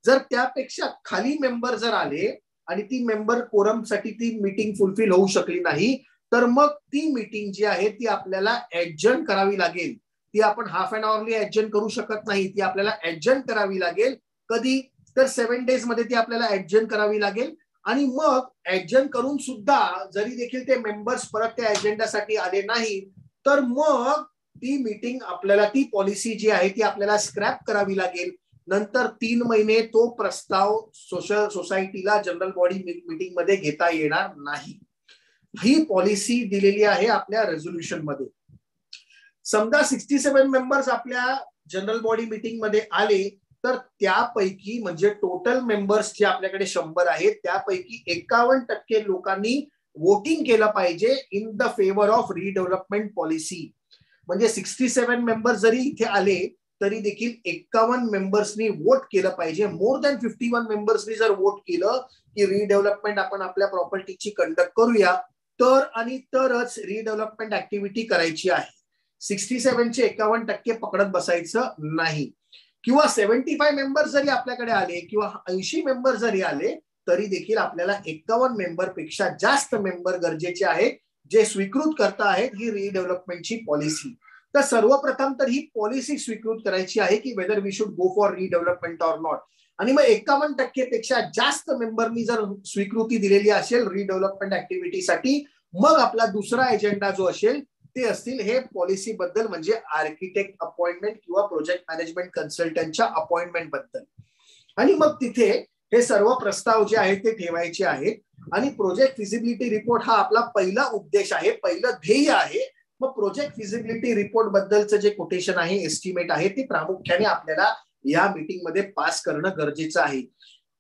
जर त्यापेक्षा खाली मेंबर जर आले आणि ती मेंबर कोरमसाठी ती मीटिंग फुलफिल होऊ शकली नाही, तर मग ती मीटिंग जी आहे ती आपल्याला ऍडजर्न करावी लागेल. ती आपण हाफ अन आवरली ऍडजर्न करू शकत नाही, ती आपल्याला ऍडजर्न करावी लागेल. कधी, तर 7 डेज मध्ये ती आपल्याला ऍडजर्न करावी लागेल. आणि मग ऍडजर्न करून सुद्धा जरी देखील ते मेंबर्स परत त्या अजेंडासाठी आले नाही, तर मग ती मीटिंग आपल्याला, ती पॉलिसी जी आहे ती आपल्याला स्क्रॅप करावी लागेल. नंतर 3 महिने तो प्रस्ताव सोसायटीला जनरल बॉडी मीटिंग मध्ये घेता येणार नाही. ही पॉलिसी दिलेली आहे आपल्या रेझोल्युशन मध्ये. समजा 67 मेंबर्स आपल्या जनरल बॉडी मीटिंग मध्ये आले, तर त्यापैकी म्हणजे टोटल मेंबर्स जे आपल्याकडे 100 आहेत त्यापैकी 51% लोकांनी वोटिंग केलं पाहिजे in the favour of redevelopment policy. म्हणजे 67 मेंबर्स जरी इथे आले तरी देखील 51 मेंबर्सनी वोट केलं पाहिजे. मोर दॅन 51 मेंबर्सनी जर वोट केलं की रिडेव्हलपमेंट आपण आपल्या प्रॉपर्टीची कंडक्ट करूया, तर आणि तरच रिडेव्हलपमेंट ऍक्टिव्हिटी करायची आहे. 67चे 51% पकडत बसायचं नाही. किंवा 75 मेंबर जरी आपल्याकडे आले किंवा 80 मेंबर जरी आले तरी देखील आपल्याला 51 मेंबर पेक्षा जास्त मेंबर गरजेचे आहेत जे स्वीकृत करता आहेत ही रिडेव्हलपमेंटची पॉलिसी. तर सर्वप्रथम तर ही पॉलिसी स्वीकृत करायची आहे की whether we should go for redevelopment or not. आणि मग 51% पेक्षा जास्त मेंबरनी जर स्वीकृती दिलेली असेल रिडेव्हलपमेंट ऍक्टिव्हिटीसाठी, मग आपला दुसरा एजेंडा जो असेल ते असतील हे पॉलिसी बद्दल, म्हणजे आर्किटेक्ट अपॉइंटमेंट किंवा प्रोजेक्ट मॅनेजमेंट कन्सल्टंटच्या अपॉइंटमेंट बद्दल. आणि मग तिथे हे सर्व प्रस्ताव जे आहेत ते ठेवायचे आहेत. आणि प्रोजेक्ट फिजिबिलिटी रिपोर्ट हा आपला पहिला उद्देश आहे, पहिलं ध्येय आहे. मग प्रोजेक्ट फिजिबिलिटी रिपोर्ट बद्दलचं जे कोटेशन आहे, एस्टिमेट आहे, ते प्रामुख्याने आपल्याला या मीटिंग मध्ये पास करणं गरजेचं आहे.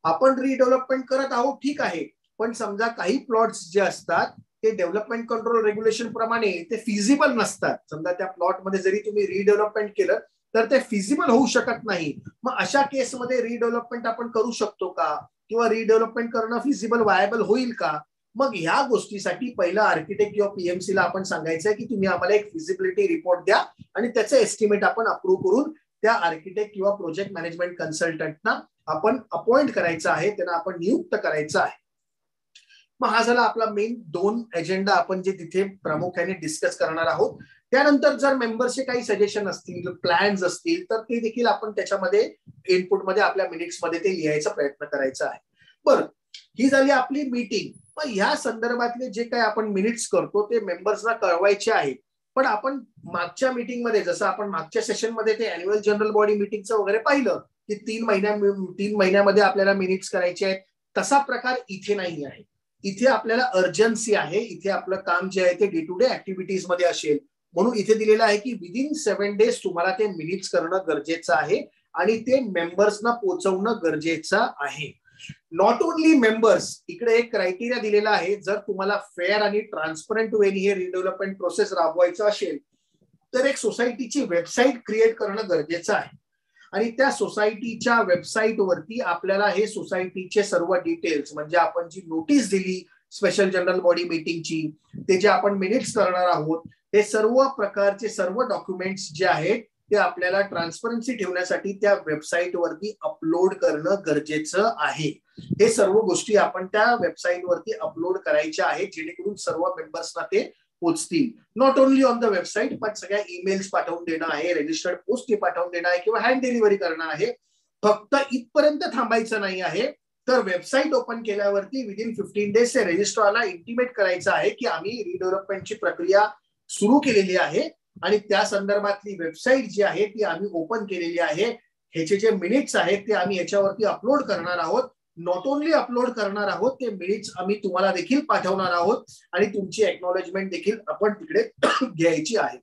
आपण रिडेव्हलपमेंट करत आहोत ठीक आहे, पण समजा काही प्लॉट्स जे असतात ते डेव्हलपमेंट कंट्रोल रेग्युलेशन प्रमाणे ते फिजिबल नसतात. समजा त्या प्लॉट मध्ये जरी तुम्ही रिडेव्हलपमेंट केलं तर ते फिजिबल होऊ शकत नाही. मग अशा केसमध्ये रिडेव्हलपमेंट आपण करू शकतो का, किंवा रिडेव्हलपमेंट करणं फिजिबल वायबल होईल का? मग ह्या गोष्टीसाठी पहिलं आर्किटेक्ट किंवा पीएमसी ला आपण सांगायचं की तुम्ही आम्हाला एक फिजिबिलिटी रिपोर्ट द्या आणि त्याचं एस्टिमेट आपण अप्रूव्ह करून त्या आर्किटेक्ट किंवा प्रोजेक्ट मॅनेजमेंट कन्सल्टंटना आपण अपॉइंट करायचं आहे, त्यांना आपण नियुक्त करायचं आहे. मग हा झाला आपला मेन 2 एजेंडा आपण जे तिथे प्रामुख्याने डिस्कस करणार आहोत. त्यानंतर जर मेंबर्सचे काही सजेशन असतील, प्लॅन्स असतील, तर ते देखील आपण त्याच्यामध्ये इनपुटमध्ये आपल्या मिनिट्स मध्ये ते लिहायचा प्रयत्न करायचा आहे. बरं, ही झाली आपली मीटिंग. मग ह्या संदर्भातले जे काही आपण मिनिट्स करतो ते मेंबर्सना कळवायचे आहेत. पण आपण मागच्या मीटिंग मध्ये, जसं आपण मागच्या सेशन मध्ये ते अॅन्युअल जनरल बॉडी मीटिंगचं वगैरे पाहिलं की 3 महिन्यामध्ये आपल्याला मिनिट्स करायचे आहेत, तसा प्रकार इथे नाही आहे. इथे आपल्याला अर्जन्सी आहे. इथे आपलं काम जे आहे ते डे टू डे ऍक्टिव्हिटीज मध्ये असेल, म्हणून इथे दिलेलं आहे की विदिन 7 डेज तुम्हाला ते मिनिट्स करणं गरजेचं आहे आणि ते मेंबर्सना पोहोचवणं गरजेचं आहे. नॉट ओनली मेंबर्स, इकडे एक क्रायटेरिया दिलेला आहे, जर तुम्हाला फेअर आणि ट्रान्सपरंट वेने हे रिडेव्हलपमेंट प्रोसेस राबवायचं असेल तर एक सोसायटीची वेबसाईट क्रिएट करणं गरजेचं आहे. आणि त्या सोसायटीच्या वेबसाईट वरती आपल्याला हे सोसायटीचे सर्व डिटेल्स, म्हणजे आपण जी नोटीस दिली स्पेशल जनरल बॉडी मीटिंगची, ते जे आपण मिनिट्स करणार आहोत, हे सर्व प्रकारचे सर्व डॉक्युमेंट्स जे आहेत ते आपल्याला ट्रान्सपरन्सी ठेवण्यासाठी त्या वेबसाईट वरती अपलोड करणं गरजेचं आहे. हे सर्व गोष्टी आपण त्या वेबसाईट वरती अपलोड करायच्या आहेत जेणेकरून सर्व मेंबर्सना ते पोचतील. Not only on the website, पण सगळ्या ईमेल्स पाठवून देणं आहे, रजिस्टर्ड पोस्ट पाठवून देणं आहे किंवा हँड डिलिव्हरी करणं आहे. फक्त इथपर्यंत थांबायचं नाही आहे, तर वेबसाईट ओपन केल्यावरती विदिन 15 डेज ते रजिस्ट्रारला इंटिमेट करायचं आहे की आम्ही रिडेव्हलपमेंटची प्रक्रिया सुरू केलेली आहे आणि त्या संदर्भातली वेबसाईट जी आहे ती आम्ही ओपन केलेली आहे. ह्याचे जे मिनिट्स आहेत ते आम्ही याच्यावरती अपलोड करणार आहोत. नॉट ओनली अपलोड करणार आहोत, ते मिनिट्स आम्ही तुम्हाला देखील पाठवणार आहोत आणि तुमची एक्नॉलेजमेंट देखील आपण तिकडे घ्यायची आहे.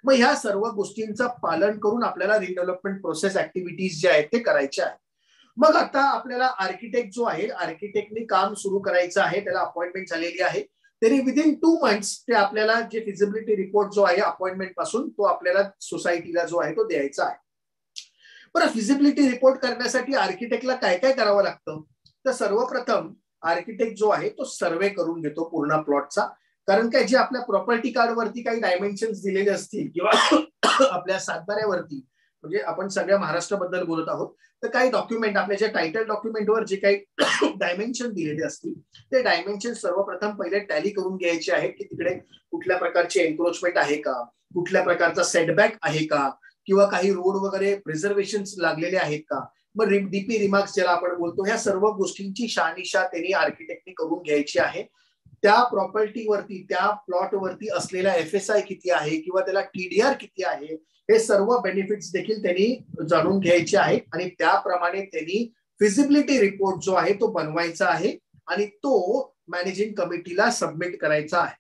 मग ह्या सर्व गोष्टींचं पालन करून आपल्याला रिडेव्हलपमेंट प्रोसेस ऍक्टिव्हिटीज जे आहेत ते करायचे आहे. मग आता आपल्याला आर्किटेक्ट जो आहे, आर्किटेक्टने काम सुरू करायचं आहे, त्याला अपॉइंटमेंट झालेली आहे. तरी विदिन 2 मंथ्स ते आपल्याला जे फिजिबिलिटी रिपोर्ट जो आहे अपॉइंटमेंट पासून तो आपल्याला सोसायटीला जो आहे तो द्यायचा आहे. बरं, फिजिबिलिटी रिपोर्ट करण्यासाठी आर्किटेक्टला काय काय करावं लागतं, तर सर्वप्रथम आर्किटेक्ट जो आहे तो सर्वे करून घेतो पूर्ण प्लॉटचा. कारण काय जे आपल्या प्रॉपर्टी कार्ड वरती काही डायमेन्शन्स दिलेले असतील किंवा आपल्या सातबाऱ्यावरती, म्हणजे आपण सगळ्या महाराष्ट्राबद्दल बोलत आहोत, तर काही डॉक्युमेंट आपल्या ज्या टायटल डॉक्युमेंटवर जे काही डायमेन्शन दिलेले असतील ते डायमेन्शन सर्वप्रथम पहिले टॅली करून घ्यायचे आहेत की तिकडे कुठल्या प्रकारचे एन्क्रोचमेंट आहे का, कुठल्या प्रकारचा सेटबॅक आहे का, किंवा काही रोड वगैरे प्रिझर्वेशन लागलेले आहेत का. मग डीपी रिमार्क्स ज्याला आपण बोलतो, ह्या सर्व गोष्टींची शहानिशा त्यांनी आर्किटेक्टनी करून घ्यायची आहे. त्या प्रॉपर्टीवरती त्या प्लॉटवरती असलेला FSI किती आहे किंवा त्याला TDR किती आहे हे सर्व बेनिफिट्स देखील त्यांनी जाणून घ्यायचे आहेत आणि त्याप्रमाणे त्यांनी फिजिबिलिटी रिपोर्ट जो आहे तो बनवायचा आहे आणि तो मॅनेजिंग कमिटीला सबमिट करायचा आहे.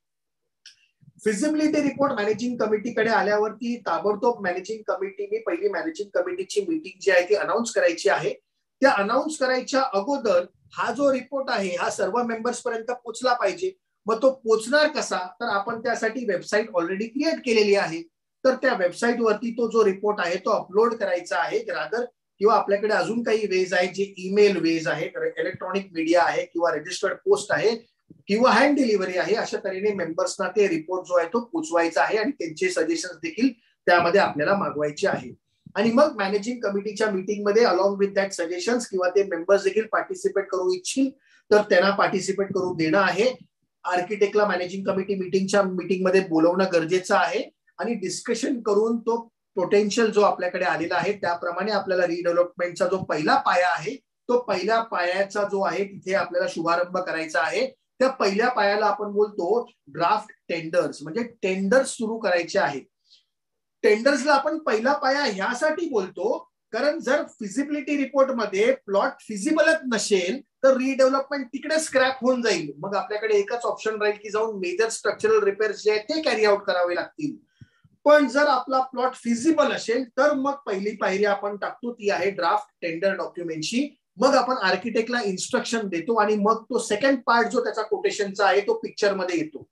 फिजिबिलिटी रिपोर्ट मॅनेजिंग कमिटीकडे आल्यावरती ताबडतोब मॅनेजिंग कमिटीने पहिली मॅनेजिंग कमिटीची मीटिंग जी आहे ती अनाऊन्स करायची आहे. त्या अनाऊन्स करायच्या अगोदर हा जो रिपोर्ट आहे हा सर्व मेंबर्स पर्यंत पोहोचला पाहिजे. मग तो पोहोचणार कसा, तर आपण त्यासाठी वेबसाईट ऑलरेडी क्रिएट केलेली आहे. तर त्या वेबसाईट वरती तो जो रिपोर्ट आहे तो अपलोड करायचा आहे रादर, किंवा आपल्याकडे अजून काही वेज आहेत जे ईमेल वेज आहे, इलेक्ट्रॉनिक मीडिया आहे किंवा रजिस्टर्ड पोस्ट आहे किंवा हँड डिलिव्हरी आहे. अशा तऱ्हेने मेंबर्सना ते रिपोर्ट जो आहे तो पोचवायचा आहे आणि त्यांचे सजेशन देखील त्यामध्ये आपल्याला मागवायचे आहे. आणि मग मॅनेजिंग कमिटीच्या मीटिंगमध्ये अलॉंग विथ दॅट सजेशन्स किंवा ते मेंबर्स देखील पार्टिसिपेट करू इच्छिल तर त्यांना पार्टिसिपेट करू देणं आहे. आर्किटेक्टला मॅनेजिंग कमिटी मीटिंगच्या मीटिंगमध्ये बोलवणं गरजेचं आहे आणि डिस्कशन करून तो पोटेन्शियल जो आपल्याकडे आलेला आहे त्याप्रमाणे आपल्याला रिडेव्हलपमेंटचा जो पहिला पाया आहे तो पहिल्या पायाचा जो आहे तिथे आपल्याला शुभारंभ करायचा आहे. त्या पहिल्या पायाला आपण बोलतो ड्राफ्ट टेंडर्स, म्हणजे टेंडर्स सुरू करायचे आहेत. टेंडर्सला आपण पहिला पाया ह्यासाठी बोलतो कारण जर फिजिबिलिटी रिपोर्ट मध्ये प्लॉट फिजिबलच नसेल तर रिडेव्हलपमेंट तिकडे स्क्रॅप होऊन जाईल. मग आपल्याकडे एकच ऑप्शन राहील की जाऊन मेजर स्ट्रक्चरल रिपेअर्स जे आहेत ते कॅरी आउट करावे लागतील. पण जर आपला प्लॉट फिजिबल असेल तर मग पहिली पायरी आपण टाकतो ती आहे ड्राफ्ट टेंडर डॉक्युमेंटची. मग आपण आर्किटेक्टला इन्स्ट्रक्शन देतो आणि मग तो सेकंड पार्ट जो त्याचा कोटेशनचा आहे तो पिक्चर मध्ये येतो.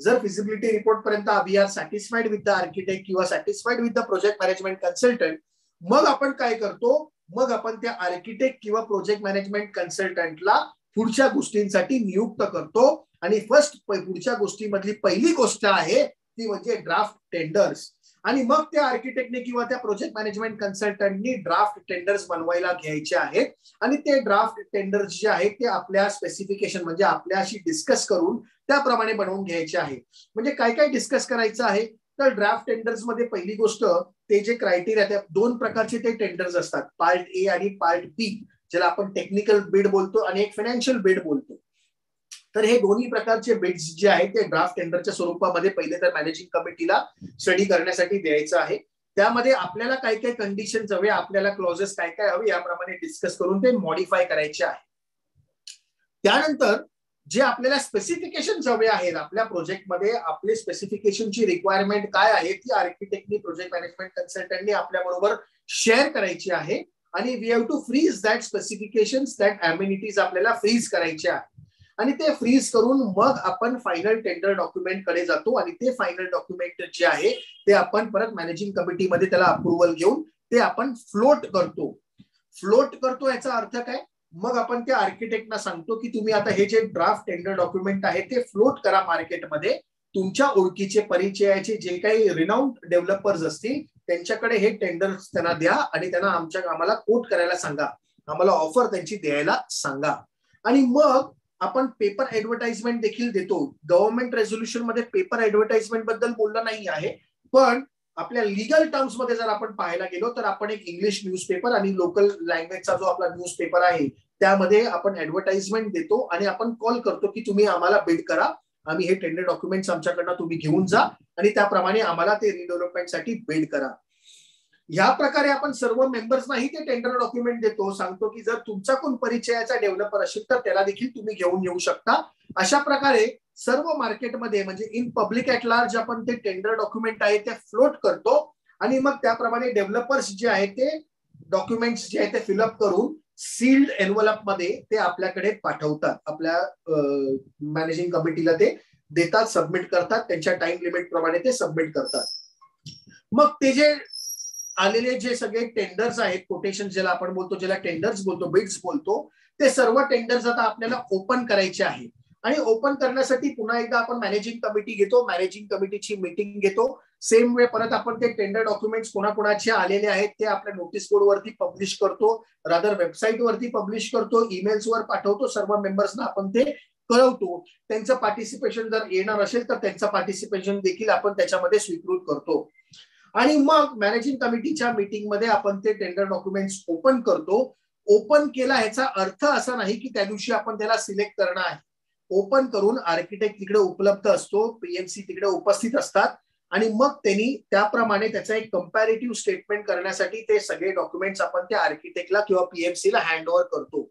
जर फिजिबिलिटी रिपोर्ट पर्यंत we are satisfied with the architect किंवा satisfied with the project management consultant, मग आपण काय करतो, मग आपण त्या आर्किटेक्ट किंवा प्रोजेक्ट मॅनेजमेंट कन्सल्टंटला पुढच्या गोष्टींसाठी नियुक्त करतो. आणि पुढच्या गोष्टीमधली पहिली गोष्ट आहे ती म्हणजे ड्राफ्ट टेंडर्स. आणि मग त्या आर्किटेक्टने किंवा त्या प्रोजेक्ट मॅनेजमेंट कन्सल्टंटनी ड्राफ्ट टेंडर्स बनवायला घ्यायचे आहेत आणि ते ड्राफ्ट टेंडर्स जे आहेत ते आपल्या स्पेसिफिकेशन म्हणजे आपल्याशी डिस्कस करून त्याप्रमाणे बनवून घ्यायचे आहे. म्हणजे काय काय डिस्कस करायचं आहे तर ड्राफ्ट टेंडर्स मध्ये पहिली गोष्ट ते जे क्रायटेरिया त्या दोन प्रकारचे ते टेंडर्स असतात, पार्ट ए आणि पार्ट बी, ज्याला आपण टेक्निकल बिड बोलतो आणि एक फायनान्शियल बिड बोलतो. तर हे दोन्ही प्रकारचे बिड्स जे आहेत ते ड्राफ्ट टेंडरच्या स्वरूपामध्ये पहिले तर मॅनेजिंग कमिटीला स्टडी करण्यासाठी द्यायचं आहे. त्यामध्ये आपल्याला काय काय कंडिशन्स हवे, आपल्याला क्लॉजेस काय काय हवे याप्रमाणे डिस्कस करून ते मॉडिफाय करायचे आहे. त्यानंतर जे आपल्याला स्पेसिफिकेशन हवे आहेत आपल्या प्रोजेक्टमध्ये, आपले स्पेसिफिकेशनची रिक्वायरमेंट काय आहे ती आर्किटेक्टनी प्रोजेक्ट मॅनेजमेंट कन्सल्टंटनी आपल्या बरोबर शेअर करायची आहे आणि we have to freeze that specifications, that amenities आपल्याला फ्रीज करायचे आहे. आणि ते फ्रीज करून मग आपण फायनल टेंडर डॉक्युमेंट कडे जातो आणि ते फायनल डॉक्युमेंट जे आहे ते आपण परत मॅनेजिंग कमिटीमध्ये त्याला अप्रुव्हल घेऊन ते आपण फ्लोट करतो. फ्लोट करतो याचा अर्थ काय, मग आपण त्या आर्किटेक्टला सांगतो की तुम्ही आता हे जे ड्राफ्ट टेंडर डॉक्युमेंट आहे ते फ्लोट करा मार्केटमध्ये. तुमच्या ओळखीचे परिचयाचे जे काही रिनाउंड डेव्हलपर्स असतील त्यांच्याकडे हे टेंडर्स त्यांना द्या आणि त्यांना आम्हाला कोट करायला सांगा, आम्हाला ऑफर त्यांची द्यायला सांगा. आणि मग आपण पेपर ऍडव्हर्टाइजमेंट देखील देतो. गव्हर्नमेंट रेझोल्युशन मध्ये पेपर ऍडव्हर्टाइजमेंट बद्दल बोललं नाही आहे, पण आपल्या लिगल टर्म्स मध्ये जर आपण पाहायला गेलो तर आपण एक इंग्लिश न्यूजपेपर आणि लोकल लँग्वेजचा जो आपला न्यूजपेपर आहे त्यामध्ये आपण ऍडव्हर्टाइजमेंट देतो आणि आपण कॉल करतो की तुम्ही आम्हाला बिड करा, आम्ही हे टेंडर डॉक्युमेंट्स आमच्याकडनं तुम्ही घेऊन जा आणि त्याप्रमाणे आम्हाला ते रिडेव्हलपमेंटसाठी बिड करा. या प्रकारे आपण सर्व मेंबर्सनाही ते टेंडर डॉक्युमेंट देतो, सांगतो की जर तुमचा कोण परिचयाचा डेव्हलपर असेल तर त्याला देखील तुम्ही घेऊन येऊ शकता. अशा प्रकारे सर्व मार्केटमध्ये म्हणजे इन पब्लिक ऍट लार्ज आपण ते टेंडर डॉक्युमेंट आहे ते फ्लोट करतो आणि मग त्याप्रमाणे डेव्हलपर्स जे आहेत ते डॉक्युमेंट्स जे आहेत ते फिलअप करून सील्ड एन्व्हलप मध्ये ते आपल्याकडे पाठवतात, आपल्या मॅनेजिंग कमिटीला ते देतात, सबमिट करतात, त्यांच्या टाइम लिमिट प्रमाणे ते सबमिट करतात. मग ते जे आलेले जे सगळे टेंडर्स आहेत, कोटेशन ज्याला आपण बोलतो, ज्याला टेंडर्स बोलतो, बिड्स बोलतो, ते सर्व टेंडर्स आता आपल्याला ओपन करायचे आहे. आणि ओपन करण्यासाठी पुन्हा एकदा आपण मॅनेजिंग कमिटी घेतो, मॅनेजिंग कमिटीची मीटिंग घेतो. सेम वे परत आपण ते टेंडर डॉक्युमेंट्स कोणाकोणाचे आलेले आहेत ते आपल्या नोटीस बोर्ड वरती पब्लिश करतो, रादर वेबसाईट वरती पब्लिश करतो, ईमेल्सवर पाठवतो, सर्व मेंबर्सना आपण ते कळवतो. त्यांचं पार्टिसिपेशन जर येणार असेल तर त्यांचं पार्टिसिपेशन देखील आपण त्याच्यामध्ये स्वीकृत करतो. आणि मग मॅनेजिंग कमिटीच्या मीटिंग मध्ये आपण ते टेंडर डॉक्युमेंट्स ओपन करतो. ओपन केला ह्याचा अर्थ असा नाही की त्या दिवशी आपण त्याला सिलेक्ट करणं आहे. ओपन करून आर्किटेक्ट तिकडे उपलब्ध असतो, पीएमसी तिकडे उपस्थित असतात आणि मग त्यांनी त्याप्रमाणे त्याचा एक कंपॅरेटिव्ह स्टेटमेंट करण्यासाठी ते सगळे डॉक्युमेंट्स आपण त्या आर्किटेक्टला किंवा पीएमसीला हँड ओव्हर करतो.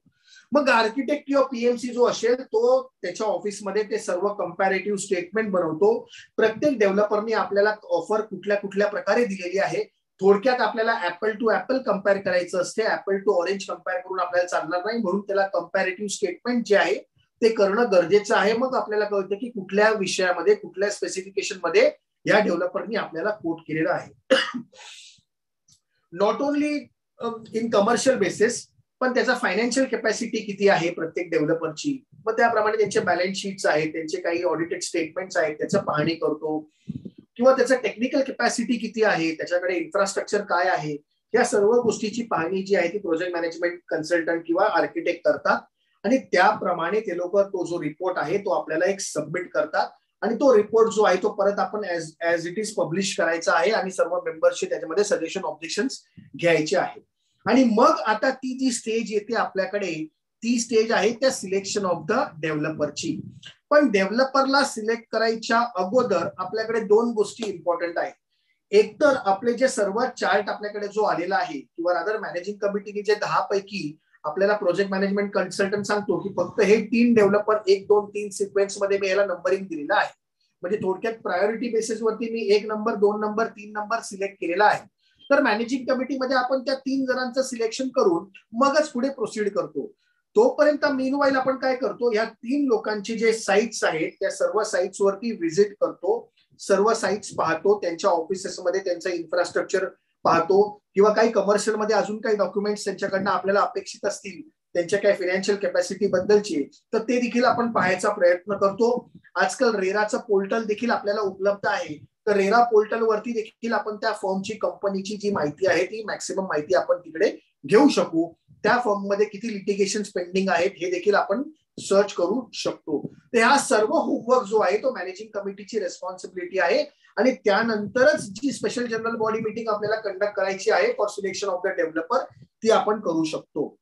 मग आर्किटेक्ट किंवा पीएमसी जो असेल तो त्याच्या ऑफिसमध्ये ते सर्व कंपॅरेटिव्ह स्टेटमेंट बनवतो. प्रत्येक डेव्हलपरनी आपल्याला ऑफर कुठल्या कुठल्या प्रकारे दिलेली आहे. थोडक्यात आपल्याला ऍपल टू ऍपल कम्पेअर करायचं असते, ऍपल टू ऑरेंज कम्पेअर करून आपल्याला चालणार नाही, म्हणून त्याला कंपॅरेटिव्ह स्टेटमेंट जे आहे ते करणं गरजेचं आहे. मग आपल्याला कळतं की कुठल्या विषयामध्ये, कुठल्या स्पेसिफिकेशन मध्ये या डेव्हलपरनी आपल्याला कोट केलेलं आहे. Not only in commercial basis, पण त्याचा फायनान्शियल कॅपॅसिटी किती आहे प्रत्येक डेव्हलपरची, मग त्याप्रमाणे त्यांचे बॅलन्स शीट्स आहेत, त्यांचे काही ऑडिटेड स्टेटमेंट्स आहेत, त्याचं पाहणी करतो. किंवा त्याचं टेक्निकल कॅपॅसिटी किती आहे, त्याच्याकडे इन्फ्रास्ट्रक्चर काय आहे, या सर्व गोष्टीची पाहणी जी आहे ती प्रोजेक्ट मॅनेजमेंट कन्सल्टंट किंवा आर्किटेक्ट करतात. आणि त्याप्रमाणे ते लोक तो जो रिपोर्ट आहे तो आपल्याला एक सबमिट करतात. आणि तो रिपोर्ट जो आहे तो परत आपण ऍज इट इज पब्लिश करायचा आहे आणि सर्व मेंबर्सचे त्याच्यामध्ये सजेशन ऑब्जेक्शन्स घ्यायचे आहे. आणि मग आता ती जी स्टेज येते आपल्याकडे, ती स्टेज आहे त्या सिलेक्शन ऑफ द डेव्हलपरची. पण डेव्हलपरला सिलेक्ट करायच्या अगोदर आपल्याकडे दोन गोष्टी इम्पॉर्टंट आहेत. एक तर आपले जे सर्व चार्ट आपल्याकडे जो आलेला आहे, किंवा रादर मॅनेजिंग कमिटीने जे 10 पैकी आपल्याला प्रोजेक्ट मॅनेजमेंट कन्सल्टंट सांगतो की फक्त हे 3 डेव्हलपर 1, 2, 3 सिक्वेन्स मध्ये मी याला नंबरिंग दिलेलं आहे. म्हणजे थोडक्यात प्रायोरिटी बेसिस वरती मी 1 नंबर, 2 नंबर, 3 नंबर सिलेक्ट केलेला आहे. तर मॅनेजिंग कमिटीमध्ये आपण त्या 3 जणांचं सिलेक्शन करून मगच पुढे प्रोसीड करतो. तोपर्यंत मीनवाईल आपण काय करतो, या 3 लोकांचे जे साइट्स आहेत त्या सर्व साइट्स वरती व्हिजिट करतो, सर्व साइट्स पाहतो, त्यांच्या ऑफिसेसमध्ये त्यांचं इन्फ्रास्ट्रक्चर पाहतो, किंवा काही कमर्शियल मध्ये अजून काही डॉक्युमेंट्स त्यांच्याकडनं आपल्याला अपेक्षित असतील त्यांच्या काही फायनान्शियल कॅपॅसिटी बद्दलचे, तर ते देखील आपण पाहायचा प्रयत्न करतो. आजकाल रेराचं पोर्टल देखील आपल्याला उपलब्ध आहे, तर रेरा पोर्टल वरती देखील आपण त्या फर्मची, कंपनीची जी माहिती आहे ती मॅक्सिमम माहिती आपण तिकडे घेऊ शकू. त्या फर्म मध्ये किती लिटिगेशन पेंडिंग आहेत हे देखील आपण सर्च करू शकतो. तर हा सर्व होमवर्क जो आहे तो मॅनेजिंग कमिटीची रेस्पॉन्सिबिलिटी आहे. आणि त्यानंतरच जी स्पेशल जनरल बॉडी मीटिंग आपल्याला कंडक्ट करायची आहे for selection of the developer, ती आपण करू शकतो.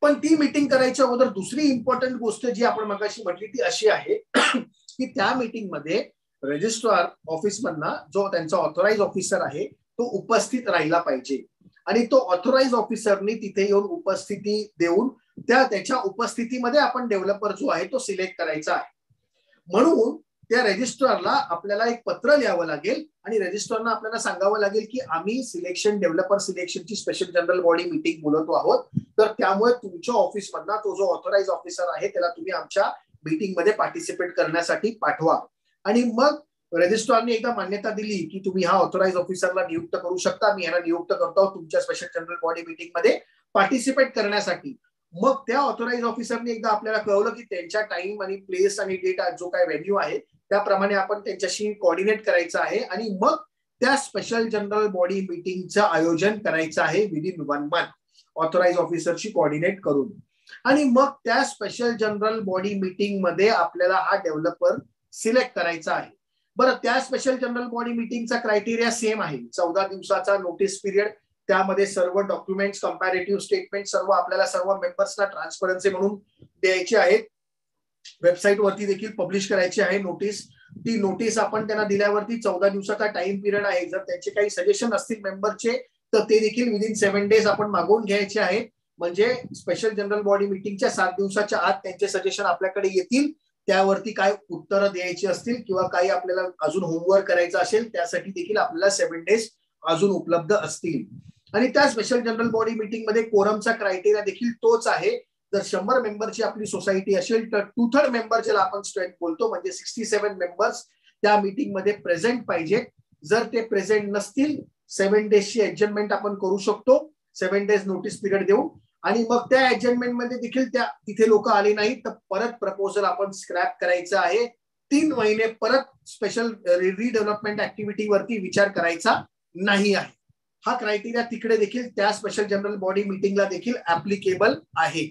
पण ती मीटिंग करायच्या अगोदर दुसरी इम्पॉर्टंट गोष्ट जी आपण मगाशी म्हटली ती अशी आहे की त्या मीटिंग मध्ये रजिस्ट्रार ऑफिस मधला जो त्यांचा ऑथोराइज ऑफिसर आहे तो उपस्थित राहिला पाहिजे. आणि तो ऑथोराइज ऑफिसरनी तिथे येऊन उपस्थिती देऊन त्याच्या उपस्थितीमध्ये आपण डेव्हलपर जो आहे तो सिलेक्ट करायचा आहे. म्हणून त्या रजिस्ट्रारला आपल्याला एक पत्र लिहावं लागेल आणि रजिस्ट्रारना आपल्याला सांगावं लागेल की आम्ही सिलेक्शन, डेव्हलपर सिलेक्शनची स्पेशल जनरल बॉडी मीटिंग बोलवतो आहोत, तर त्यामुळे तुमच्या ऑफिस मधला तो जो ऑथोराइज ऑफिसर आहे त्याला तुम्ही आमच्या मीटिंग मध्ये पार्टिसिपेट करण्यासाठी पाठवा. आणि मग रजिस्ट्रारने एकदा मान्यता दिली की तुम्ही हा ऑथोराइज ऑफिसरला नियुक्त करू शकता, मी यांना नियुक्त करतो तुमच्या स्पेशल जनरल बॉडी मीटिंग मध्ये पार्टिसिपेट करण्यासाठी. मग त्या ऑथोराइज ऑफिसरने एकदा आपल्याला कळवलं की त्यांच्या टाइम आणि प्लेस आणि डेट जो काय व्हेन्यू आहे त्याप्रमाणे आपण त्यांच्याशी कोऑर्डिनेट करायचं आहे. आणि मग त्या स्पेशल जनरल बॉडी मीटिंगचं आयोजन करायचं आहे विदिन 1 मंथ ऑथोराइज ऑफिसरशी कोऑर्डिनेट करून. आणि मग त्या स्पेशल जनरल बॉडी मीटिंग मध्ये आपल्याला हा डेव्हलपर सिलेक्ट करायचा आहे. बरं, त्या स्पेशल जनरल बॉडी मीटिंगचा क्रायटेरिया सेम आहे, 14 दिवसाचा नोटीस पिरियड, त्यामध्ये सर्व डॉक्युमेंट्स, कंपॅरेटिव्ह स्टेटमेंट सर्व आपल्याला सर्व मेंबर्सना ट्रान्सपरन्सी म्हणून द्यायचे आहेत. वेबसाईट वरती देखील पब्लिश करायची आहे नोटीस. ती नोटीस आपण त्यांना दिल्यावरती 14 दिवसाचा टाइम पिरियड आहे. जर त्यांचे काही सजेशन असतील मेंबरचे तर ते देखील विदिन 7 डेज आपण मागवून घ्यायचे आहेत. म्हणजे स्पेशल जनरल बॉडी मीटिंगच्या 7 दिवसाच्या आत त्यांचे सजेशन आपल्याकडे येतील. त्यावरती काय उत्तरं द्यायची असतील किंवा काही आपल्याला अजून होमवर्क करायचं असेल त्यासाठी देखील आपल्याला 7 डेज अजून उपलब्ध असतील. आणि त्या स्पेशल जनरल बॉडी मीटिंग मध्ये कोरमचा क्रायटेरिया देखील तोच आहे. जर 100 मेंबरची आपली सोसायटी असेल तर 2/3 मेंबर ज्याला आपण स्ट्रेंथ बोलतो म्हणजे 67 मेंबर्स त्या मीटिंग मध्ये प्रेझेंट पाहिजेत. जर ते प्रेझेंट नसतील 7 डेजची ऍडजमेंट आपण करू शकतो, 7 डेज नोटीस पिरियड देऊन. आणि मग त्या ऍडजमेंट मध्ये देखील त्या तिथे लोक आले नाहीत तर परत प्रपोजल आपण स्क्रॅप करायचं आहे. 3 महिने परत स्पेशल रिडेव्हलपमेंट ऍक्टिव्हिटी वरती विचार करायचा नाही आहे. हा क्रायटेरिया तिकडे देखील त्या स्पेशल जनरल बॉडी मीटिंगला देखील ऍप्लिकेबल आहे.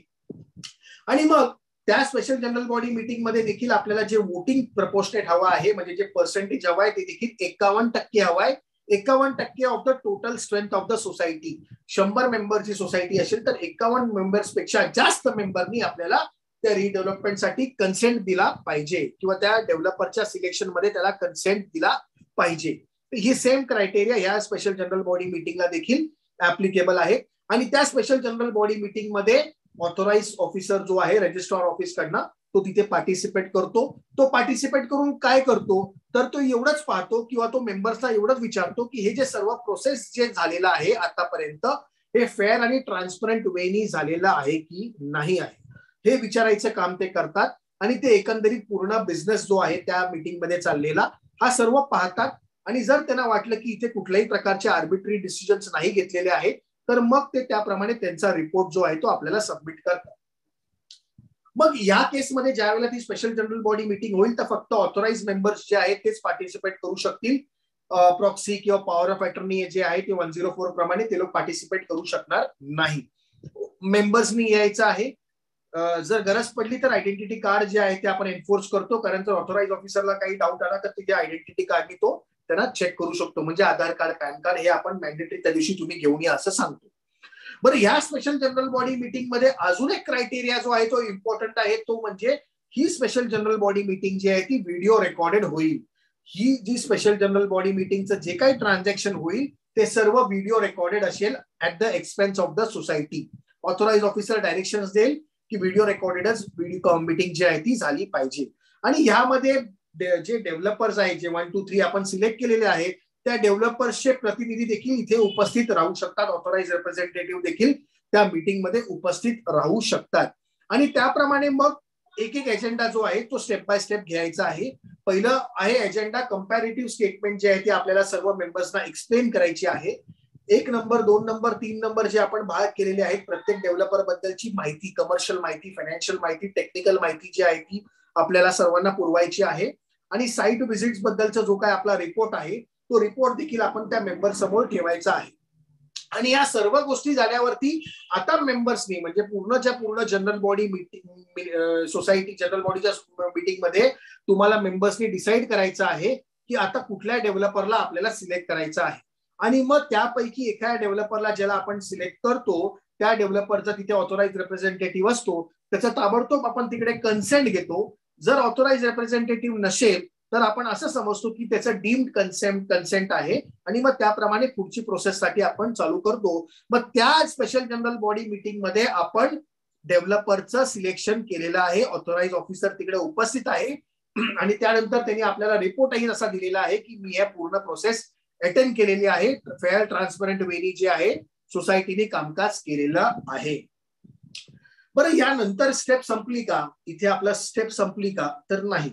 आणि मग त्या स्पेशल जनरल बॉडी मीटिंग मध्ये देखील आपल्याला जे वोटिंग प्रपोर्शनेट हवा आहे, म्हणजे जे पर्सेंटेज हवा आहे ते देखील 51% हवा आहे. 51% of the total strength of the society. 100 मेंबरची सोसायटी असेल तर 51 मेंबर्स पेक्षा जास्त मेंबरनी आपल्याला त्या रिडेव्हलपमेंटसाठी कन्सेंट दिला पाहिजे किंवा त्या डेव्हलपरच्या सिलेक्शन मध्ये त्याला कन्सेंट दिला पाहिजे. ही सेम क्रायटेरिया ह्या स्पेशल जनरल बॉडी मीटिंगला देखील ऍप्लिकेबल आहे. आणि त्या स्पेशल जनरल बॉडी मीटिंग मध्ये ऑथोराइज ऑफिसर जो आहे रजिस्ट्रार ऑफिस कडनं तो तिथे पार्टिसिपेट करतो. तो पार्टिसिपेट करून काय करतो तर तो एवढंच पाहतो किंवा तो मेंबर्सला एवढंच विचारतो की हे जे सर्व प्रोसेस जे झालेलं आहे आतापर्यंत हे फेअर आणि ट्रान्सपरंट वेनी झालेलं आहे की नाही आहे हे विचारायचं काम ते करतात. आणि ते एकंदरीत पूर्ण बिझनेस जो आहे त्या मीटिंग मध्ये चाललेला हा सर्व पाहतात. आणि जर त्यांना वाटलं की इथे कुठल्याही प्रकारचे आर्बिट्री डिसिजन्स नाही घेतलेले आहेत तर मग ते त्याप्रमाणे त्यांचा रिपोर्ट जो आहे तो आपल्याला सबमिट करतात. मग या केसमध्ये ज्या वेळेला ती स्पेशल जनरल बॉडी मीटिंग होईल तर फक्त ऑथोराइज मेंबर्स जे आहेत तेच पार्टिसिपेट करू शकतील. प्रॉक्सी किंवा पॉवर ऑफ अटर्नी जे आहे ते 104 प्रमाणे ते लोक पार्टिसिपेट करू शकणार नाही. मेंबर्सनी यायचं आहे. जर गरज पडली तर आयडेंटिटी कार्ड जे आहे ते आपण एन्फोर्स करतो, कारण जर ऑथोराइज ऑफिसरला काही डाऊट आला तर तिथे आयडेंटिटी कार्डनी तो त्यांना चेक करू शकतो. म्हणजे आधार कार्ड, पॅन कार्ड हे आपण मॅन्डेटरी त्या दिवशी तुम्ही घेऊन या असं सांगतो. बरं, ह्या स्पेशल जनरल बॉडी मीटिंग मध्ये अजून एक क्रायटेरिया जो आहे तो इम्पॉर्टंट आहे, तो म्हणजे ही स्पेशल जनरल बॉडी मीटिंग जी आहे ती व्हिडिओ रेकॉर्डेड होईल. ही जी स्पेशल जनरल बॉडी मीटिंगचं जे काही ट्रान्झॅक्शन होईल ते सर्व व्हिडिओ रेकॉर्डेड असेल at the expense of the society. Authorise officer direction देईल की व्हिडिओ रेकॉर्डेडच व्हिडिओ मीटिंग जी आहे ती झाली पाहिजे. आणि ह्यामध्ये जे डेव्हलपर्स आहेत जे 1, 2, 3 आपण सिलेक्ट केलेले आहेत त्या डेव्हलपर्सचे प्रतिनिधी देखील इथे उपस्थित राहू शकतात. ऑथोराइज रिप्रेझेंटेटिव्ह देखील त्या मीटिंग मध्ये उपस्थित राहू शकतात. आणि त्याप्रमाणे मग एक एक एजेंडा जो आहे तो स्टेप बाय स्टेप घ्यायचा आहे. पहिलं आहे एजेंडा कंपॅरेटिव्ह स्टेटमेंट जे आहे ते आपल्याला सर्व मेंबर्सना एक्सप्लेन करायची आहे. 1 नंबर, 2 नंबर, 3 नंबर जे आपण भाग केलेले आहेत प्रत्येक डेव्हलपर बद्दलची माहिती, कमर्शियल माहिती, फायनान्शियल माहिती, टेक्निकल माहिती जी आहे ती आपल्याला सर्वांना पुरवायची आहे. आणि साईट व्हिजिट्स बद्दलचा जो काय आपला रिपोर्ट आहे तो रिपोर्ट देखील आपण त्या मेंबर समोर ठेवायचा आहे. आणि या सर्व गोष्टी झाल्यावरती आता मेंबर्सनी म्हणजे पूर्णच्या पूर्ण general body meeting society general बॉडीच्या मीटिंग मध्ये तुम्हाला मेंबर्सनी डिसाईड करायचं आहे की आता कुठल्या डेव्हलपरला आपल्याला सिलेक्ट करायचं आहे. आणि मग त्यापैकी एखाद्या डेव्हलपरला ज्याला आपण सिलेक्ट करतो त्या डेव्हलपरचा तिथे ऑथोराइज रिप्रेझेंटेटिव्ह असतो, त्याचा ताबडतोब आपण तिकडे कन्सेंट घेतो. जर ऑथोराइज रिप्रेझेंटेटिव्ह नसेल तर आपण असं समजतो की त्याचं डीम्ड कन्सेंट आहे आणि मग त्याप्रमाणे पुढची प्रोसेससाठी आपण चालू करतो. मग त्या स्पेशल जनरल बॉडी मीटिंग मध्ये आपण डेव्हलपरचं सिलेक्शन केलेलं आहे. ऑथोराइज ऑफिसर तिकडे उपस्थित आहे आणि त्यानंतर त्यांनी आपल्याला रिपोर्टही असा दिलेला आहे की मी हे पूर्ण प्रोसेस अटेंड केलेली आहे. फेअर ट्रान्सपरंट वेनी जे आहे सोसायटीने कामकाज केलेलं आहे. बरं, यानंतर स्टेप संपली का? इथे आपला स्टेप संपली का? तर नाही.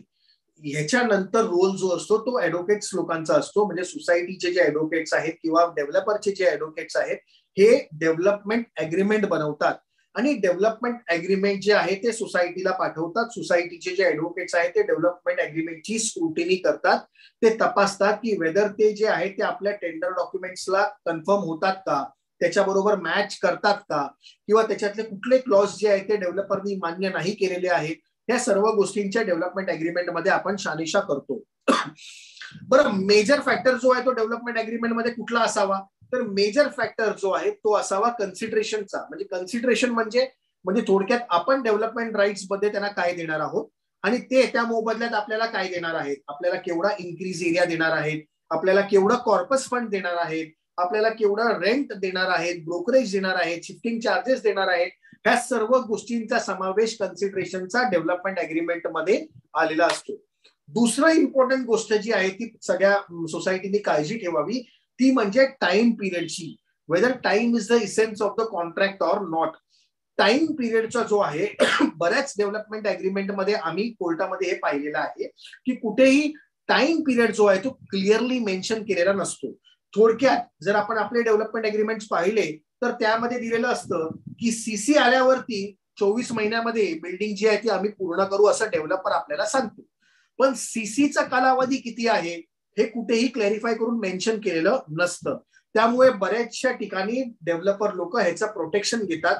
ह्याच्यानंतर रोल जो असतो तो ऍडव्होकेट्स लोकांचा असतो. म्हणजे सोसायटीचे जे ऍडव्होकेट्स आहेत किंवा डेव्हलपरचे जे ऍडव्होकेट्स आहेत हे डेव्हलपमेंट अग्रीमेंट बनवतात आणि डेव्हलपमेंट अग्रीमेंट जे आहे ते सोसायटीला पाठवतात. सोसायटीचे जे ऍडव्होकेट्स आहेत ते डेव्हलपमेंट अग्रीमेंटची स्क्रुटिनी करतात. ते तपासतात की वेदर ते जे आहे ते आपल्या टेंडर डॉक्युमेंट्सला कन्फर्म होतात का, त्याच्याबरोबर मॅच करतात का, किंवा त्याच्यातले कुठले क्लॉज जे आहेत ते डेव्हलपरनी मान्य नाही केलेले आहेत. या सर्व गोष्टींच्या डेव्हलपमेंट अग्रीमेंट मध्ये आपण शानिशा करतो. बरं, मेजर फॅक्टर जो आहे तो डेव्हलपमेंट अग्रीमेंट मध्ये कुठला असावा? तर मेजर फॅक्टर जो आहे तो असावा कन्सिडरेशनचा. म्हणजे कन्सिडरेशन म्हणजे थोडक्यात आपण डेव्हलपमेंट राईट्स मध्ये त्यांना काय देणार आहोत आणि ते त्या मोबदल्यात आपल्याला काय देणार आहेत. आपल्याला केवढा इन्क्रीज एरिया देणार आहेत, आपल्याला केवढा कॉर्पस फंड देणार आहेत, आपल्याला केवढा रेंट देणार आहेत, ब्रोकरेज देणार आहेत, शिफ्टिंग चार्जेस देणार आहेत. ह्या सर्व गोष्टींचा समावेश कन्सिडरेशनचा डेव्हलपमेंट अग्रीमेंट मध्ये आलेला असतो. दुसरं इम्पॉर्टंट गोष्ट जी आहे ती सगळ्या सोसायटीने काळजी ठेवावी ती म्हणजे टाइम पिरियडची. Whether time is the essence of the contract or not. Time पिरियडचा जो आहे बऱ्याच डेव्हलपमेंट अग्रीमेंट मध्ये आम्ही कोर्टामध्ये हे पाहिलेलं आहे की कुठेही टाइम पिरियड जो आहे तो क्लिअरली मेन्शन केलेला नसतो. थोडक्यात जर आपण आपले डेव्हलपमेंट अग्रीमेंट पाहिले तर त्यामध्ये दिलेलं असतं की सीसी आल्यावरती 24 महिन्यामध्ये बिल्डिंग जी आहे ती आम्ही पूर्ण करू असं डेव्हलपर आपल्याला सांगतो. पण सीसीचा कालावधी किती आहे हे कुठेही क्लॅरिफाय करून मेन्शन केलेलं नसतं. त्यामुळे बऱ्याचशा ठिकाणी डेव्हलपर लोक ह्याचं प्रोटेक्शन घेतात.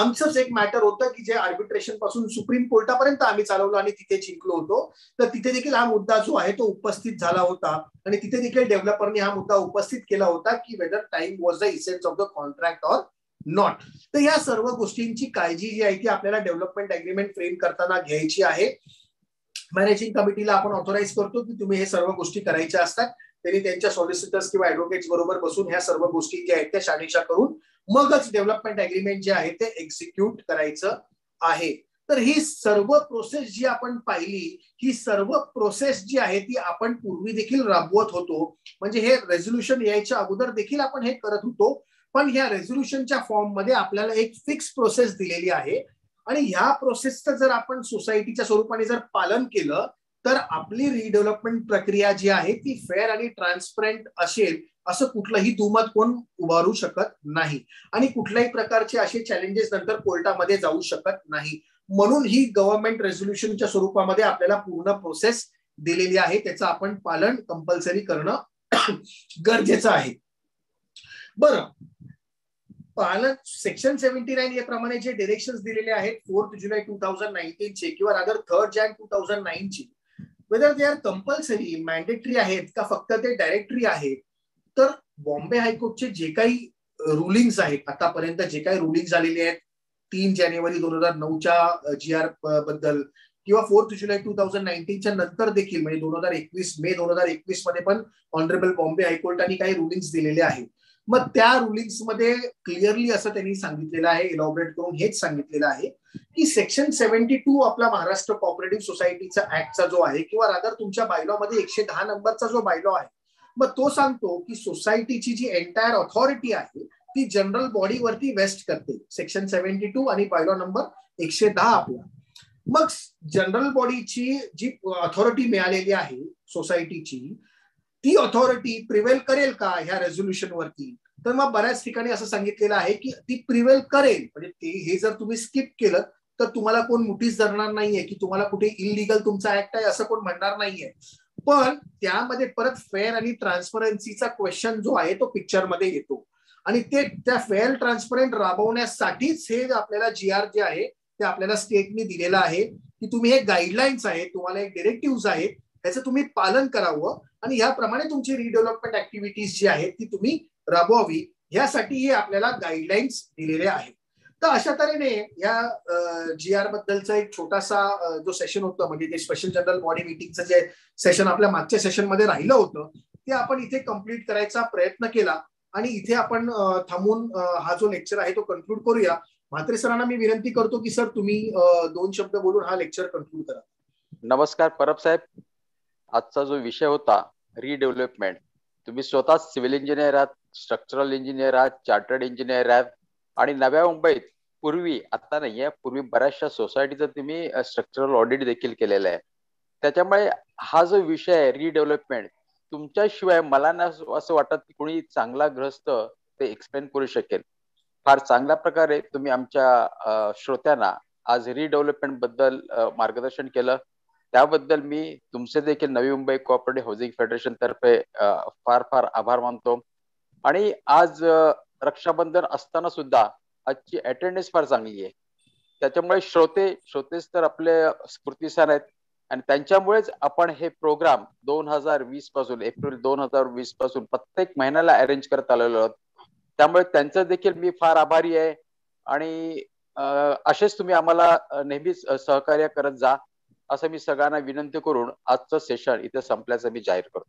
आमचंच एक मॅटर होतं की जे आर्बिट्रेशन पासून सुप्रीम कोर्टापर्यंत आम्ही चालवलो आणि तिथे जिंकलो होतो, तर तिथे देखील हा मुद्दा जो आहे तो उपस्थित झाला होता आणि तिथे देखील डेव्हलपरने हा मुद्दा उपस्थित केला होता की whether time was the essence of the contract or not. तर या सर्व गोष्टींची काळजी जी आहे ती आपल्याला डेव्हलपमेंट अग्रीमेंट फ्रेम करताना घ्यायची आहे. मॅनेजिंग कमिटीला आपण ऑथोराइज करतो की तुम्ही हे सर्व गोष्टी करायच्या असतात. त्यांनी त्यांच्या सॉलिसिटर्स किंवा ऍडव्होकेट्स बरोबर बसून ह्या सर्व गोष्टी ज्या आहेत त्या शानिशा करून मगच डेव्हलपमेंट अग्रीमेंट जे आहे ते एक्झिक्यूट करायचं आहे. तर ही सर्व प्रोसेस जी आपण पाहिली, ही सर्व प्रोसेस जी आहे ती आपण पूर्वी देखील राबवत होतो. म्हणजे हे रेझोल्युशन यायच्या अगोदर देखील आपण हे करत होतो. पण ह्या रेझोल्युशनच्या फॉर्म मध्ये आपल्याला एक फिक्स प्रोसेस दिलेली आहे आणि ह्या प्रोसेसचं जर आपण सोसायटीच्या स्वरूपाने जर पालन केलं तर आपली रिडेव्हलपमेंट प्रक्रिया जी आहे ती फेअर आणि ट्रान्सपरंट असेल असं कुठलंही दुमत कोण उभारू शकत नाही आणि कुठल्याही प्रकारचे असे चॅलेंजेस नंतर कोर्टामध्ये जाऊ शकत नाही. म्हणून ही गव्हर्नमेंट रेझोल्युशनच्या स्वरूपामध्ये आपल्याला पूर्ण प्रोसेस दिलेली आहे, त्याचं आपण पालन कंपल्सरी करणं गरजेचं आहे. बरं, पालन सेक्शन 79 या प्रमाणे जे डिरेक्शन्स दिलेले आहेत 4 जुलै 2019 चे किंवा रादर 3 जानेवारी 2009 चे, whether they are compulsory mandatory आहेत का फक्त ते डायरेक्टरी आहेत. तर बॉम्बे हायकोर्टचे जे काही रुलिंग्स आहेत आतापर्यंत जे काही रुलिंग झालेले आहेत 3 जानेवारी 2009च्या GR बद्दल किंवा 4 जुलै 2019च्या नंतर देखील म्हणजे 2021 मे 2021 मध्ये पण ऑनरेबल बॉम्बे हायकोर्टाने काही रुलिंग्स दिलेले आहेत. मग त्या रुलिंग्स मध्ये क्लिअरली असं त्यांनी सांगितलेलं आहे, इलॉबरेट करून हेच सांगितलेलं आहे की सेक्शन 72 आपला महाराष्ट्र कोऑपरेटिव्ह सोसायटीचा ऍक्टचा जो आहे किंवा रादर तुमच्या बायलॉ मध्ये 110 नंबरचा जो बायलॉ आहे, मग तो सांगतो की सोसायटीची जी एंटायर ऑथॉरिटी आहे ती जनरल बॉडीवरती वेस्ट करते. सेक्शन 72 आणि बायलॉ नंबर 110 आपला. मग जनरल बॉडीची जी ऑथॉरिटी मिळालेली आहे सोसायटीची, ती ऑथॉरिटी प्रिव्हेल करेल का ह्या रेझोल्युशन वरती? तर मग बऱ्याच ठिकाणी असं सांगितलेलं आहे की ती प्रिव्हेल करेल. म्हणजे ते हे जर तुम्ही स्किप केलं तर तुम्हाला कोण नोटीस धरणार नाहीये की तुम्हाला कुठे इलिगल तुमचा ऍक्ट आहे असं कोण म्हणणार नाहीये. पण त्यामध्ये परत फेअर आणि ट्रान्सपरन्सीचा क्वेश्चन जो आहे तो पिक्चर मध्ये येतो आणि ते त्या फेअर ट्रान्सपरंट राबवण्यासाठीच हे आपल्याला GR जे आहे ते आपल्याला स्टेटने दिलेलं आहे की तुम्ही हे गाईडलाईन्स आहेत, तुम्हाला एक डिरेक्टिव्ह आहेत, त्याचं तुम्ही पालन करावं आणि याप्रमाणे तुमची रिडेव्हलपमेंट ऍक्टिव्हिटीज जी आहेत ती तुम्ही राबवावी, यासाठी हे आपल्याला गाईडलाईन्स दिलेले आहेत. तर अशा तऱ्हेने या GR बद्दलचा एक छोटासा जो सेशन होतं म्हणजे ते स्पेशल जनरल बॉडी मीटिंगचं जे सेशन आपल्या मागच्या सेशन मध्ये राहिलं होतं ते आपण इथे कम्प्लीट करायचा प्रयत्न केला आणि इथे आपण थांबून हा जो लेक्चर आहे तो कन्क्लूड करूया. म्हात्रे सरांना मी विनंती करतो की सर तुम्ही 2 शब्द बोलून हा लेक्चर कन्क्लूड करा. नमस्कार परब साहेब. आजचा जो विषय होता रिडेव्हलपमेंट, तुम्ही स्वतः सिव्हिल इंजिनियर आहात, स्ट्रक्चरल इंजिनियर आहात, चार्टर्ड इंजिनियर आहात आणि नव्या मुंबईत पूर्वी, आता नाहीये, पूर्वी बऱ्याचशा सोसायटीचं तुम्ही स्ट्रक्चरल ऑडिट देखील केलेलं आहे. त्याच्यामुळे हा जो विषय आहे रिडेव्हलपमेंट, तुमच्याशिवाय मला ना असं वाटत की कोणी चांगला ग्रस्त ते एक्सप्लेन करू शकेल. फार चांगल्या प्रकारे तुम्ही आमच्या श्रोत्यांना आज रिडेव्हलपमेंट बद्दल मार्गदर्शन केलं. त्याबद्दल मी तुमचे देखील Navi Mumbai cooperative housing federation तर्फे फार फार आभार मानतो. आणि आज रक्षाबंधन असताना सुद्धा आजची अटेंडन्स फार चांगली आहे. त्याच्यामुळे श्रोतेच तर आपले स्फूर्तिस्थान आहेत आणि त्यांच्यामुळेच आपण हे प्रोग्राम 2020 पासून, एप्रिल 2020 पासून प्रत्येक महिन्याला अरेंज करत आलेलो आहोत. त्यामुळे त्यांचं देखील मी फार आभारी आहे आणि असेच तुम्ही आम्हाला नेहमीच सहकार्य करत जा असं मी सगळ्यांना विनंती करून आजचं सेशन इथे संपल्याचं मी जाहीर करतो.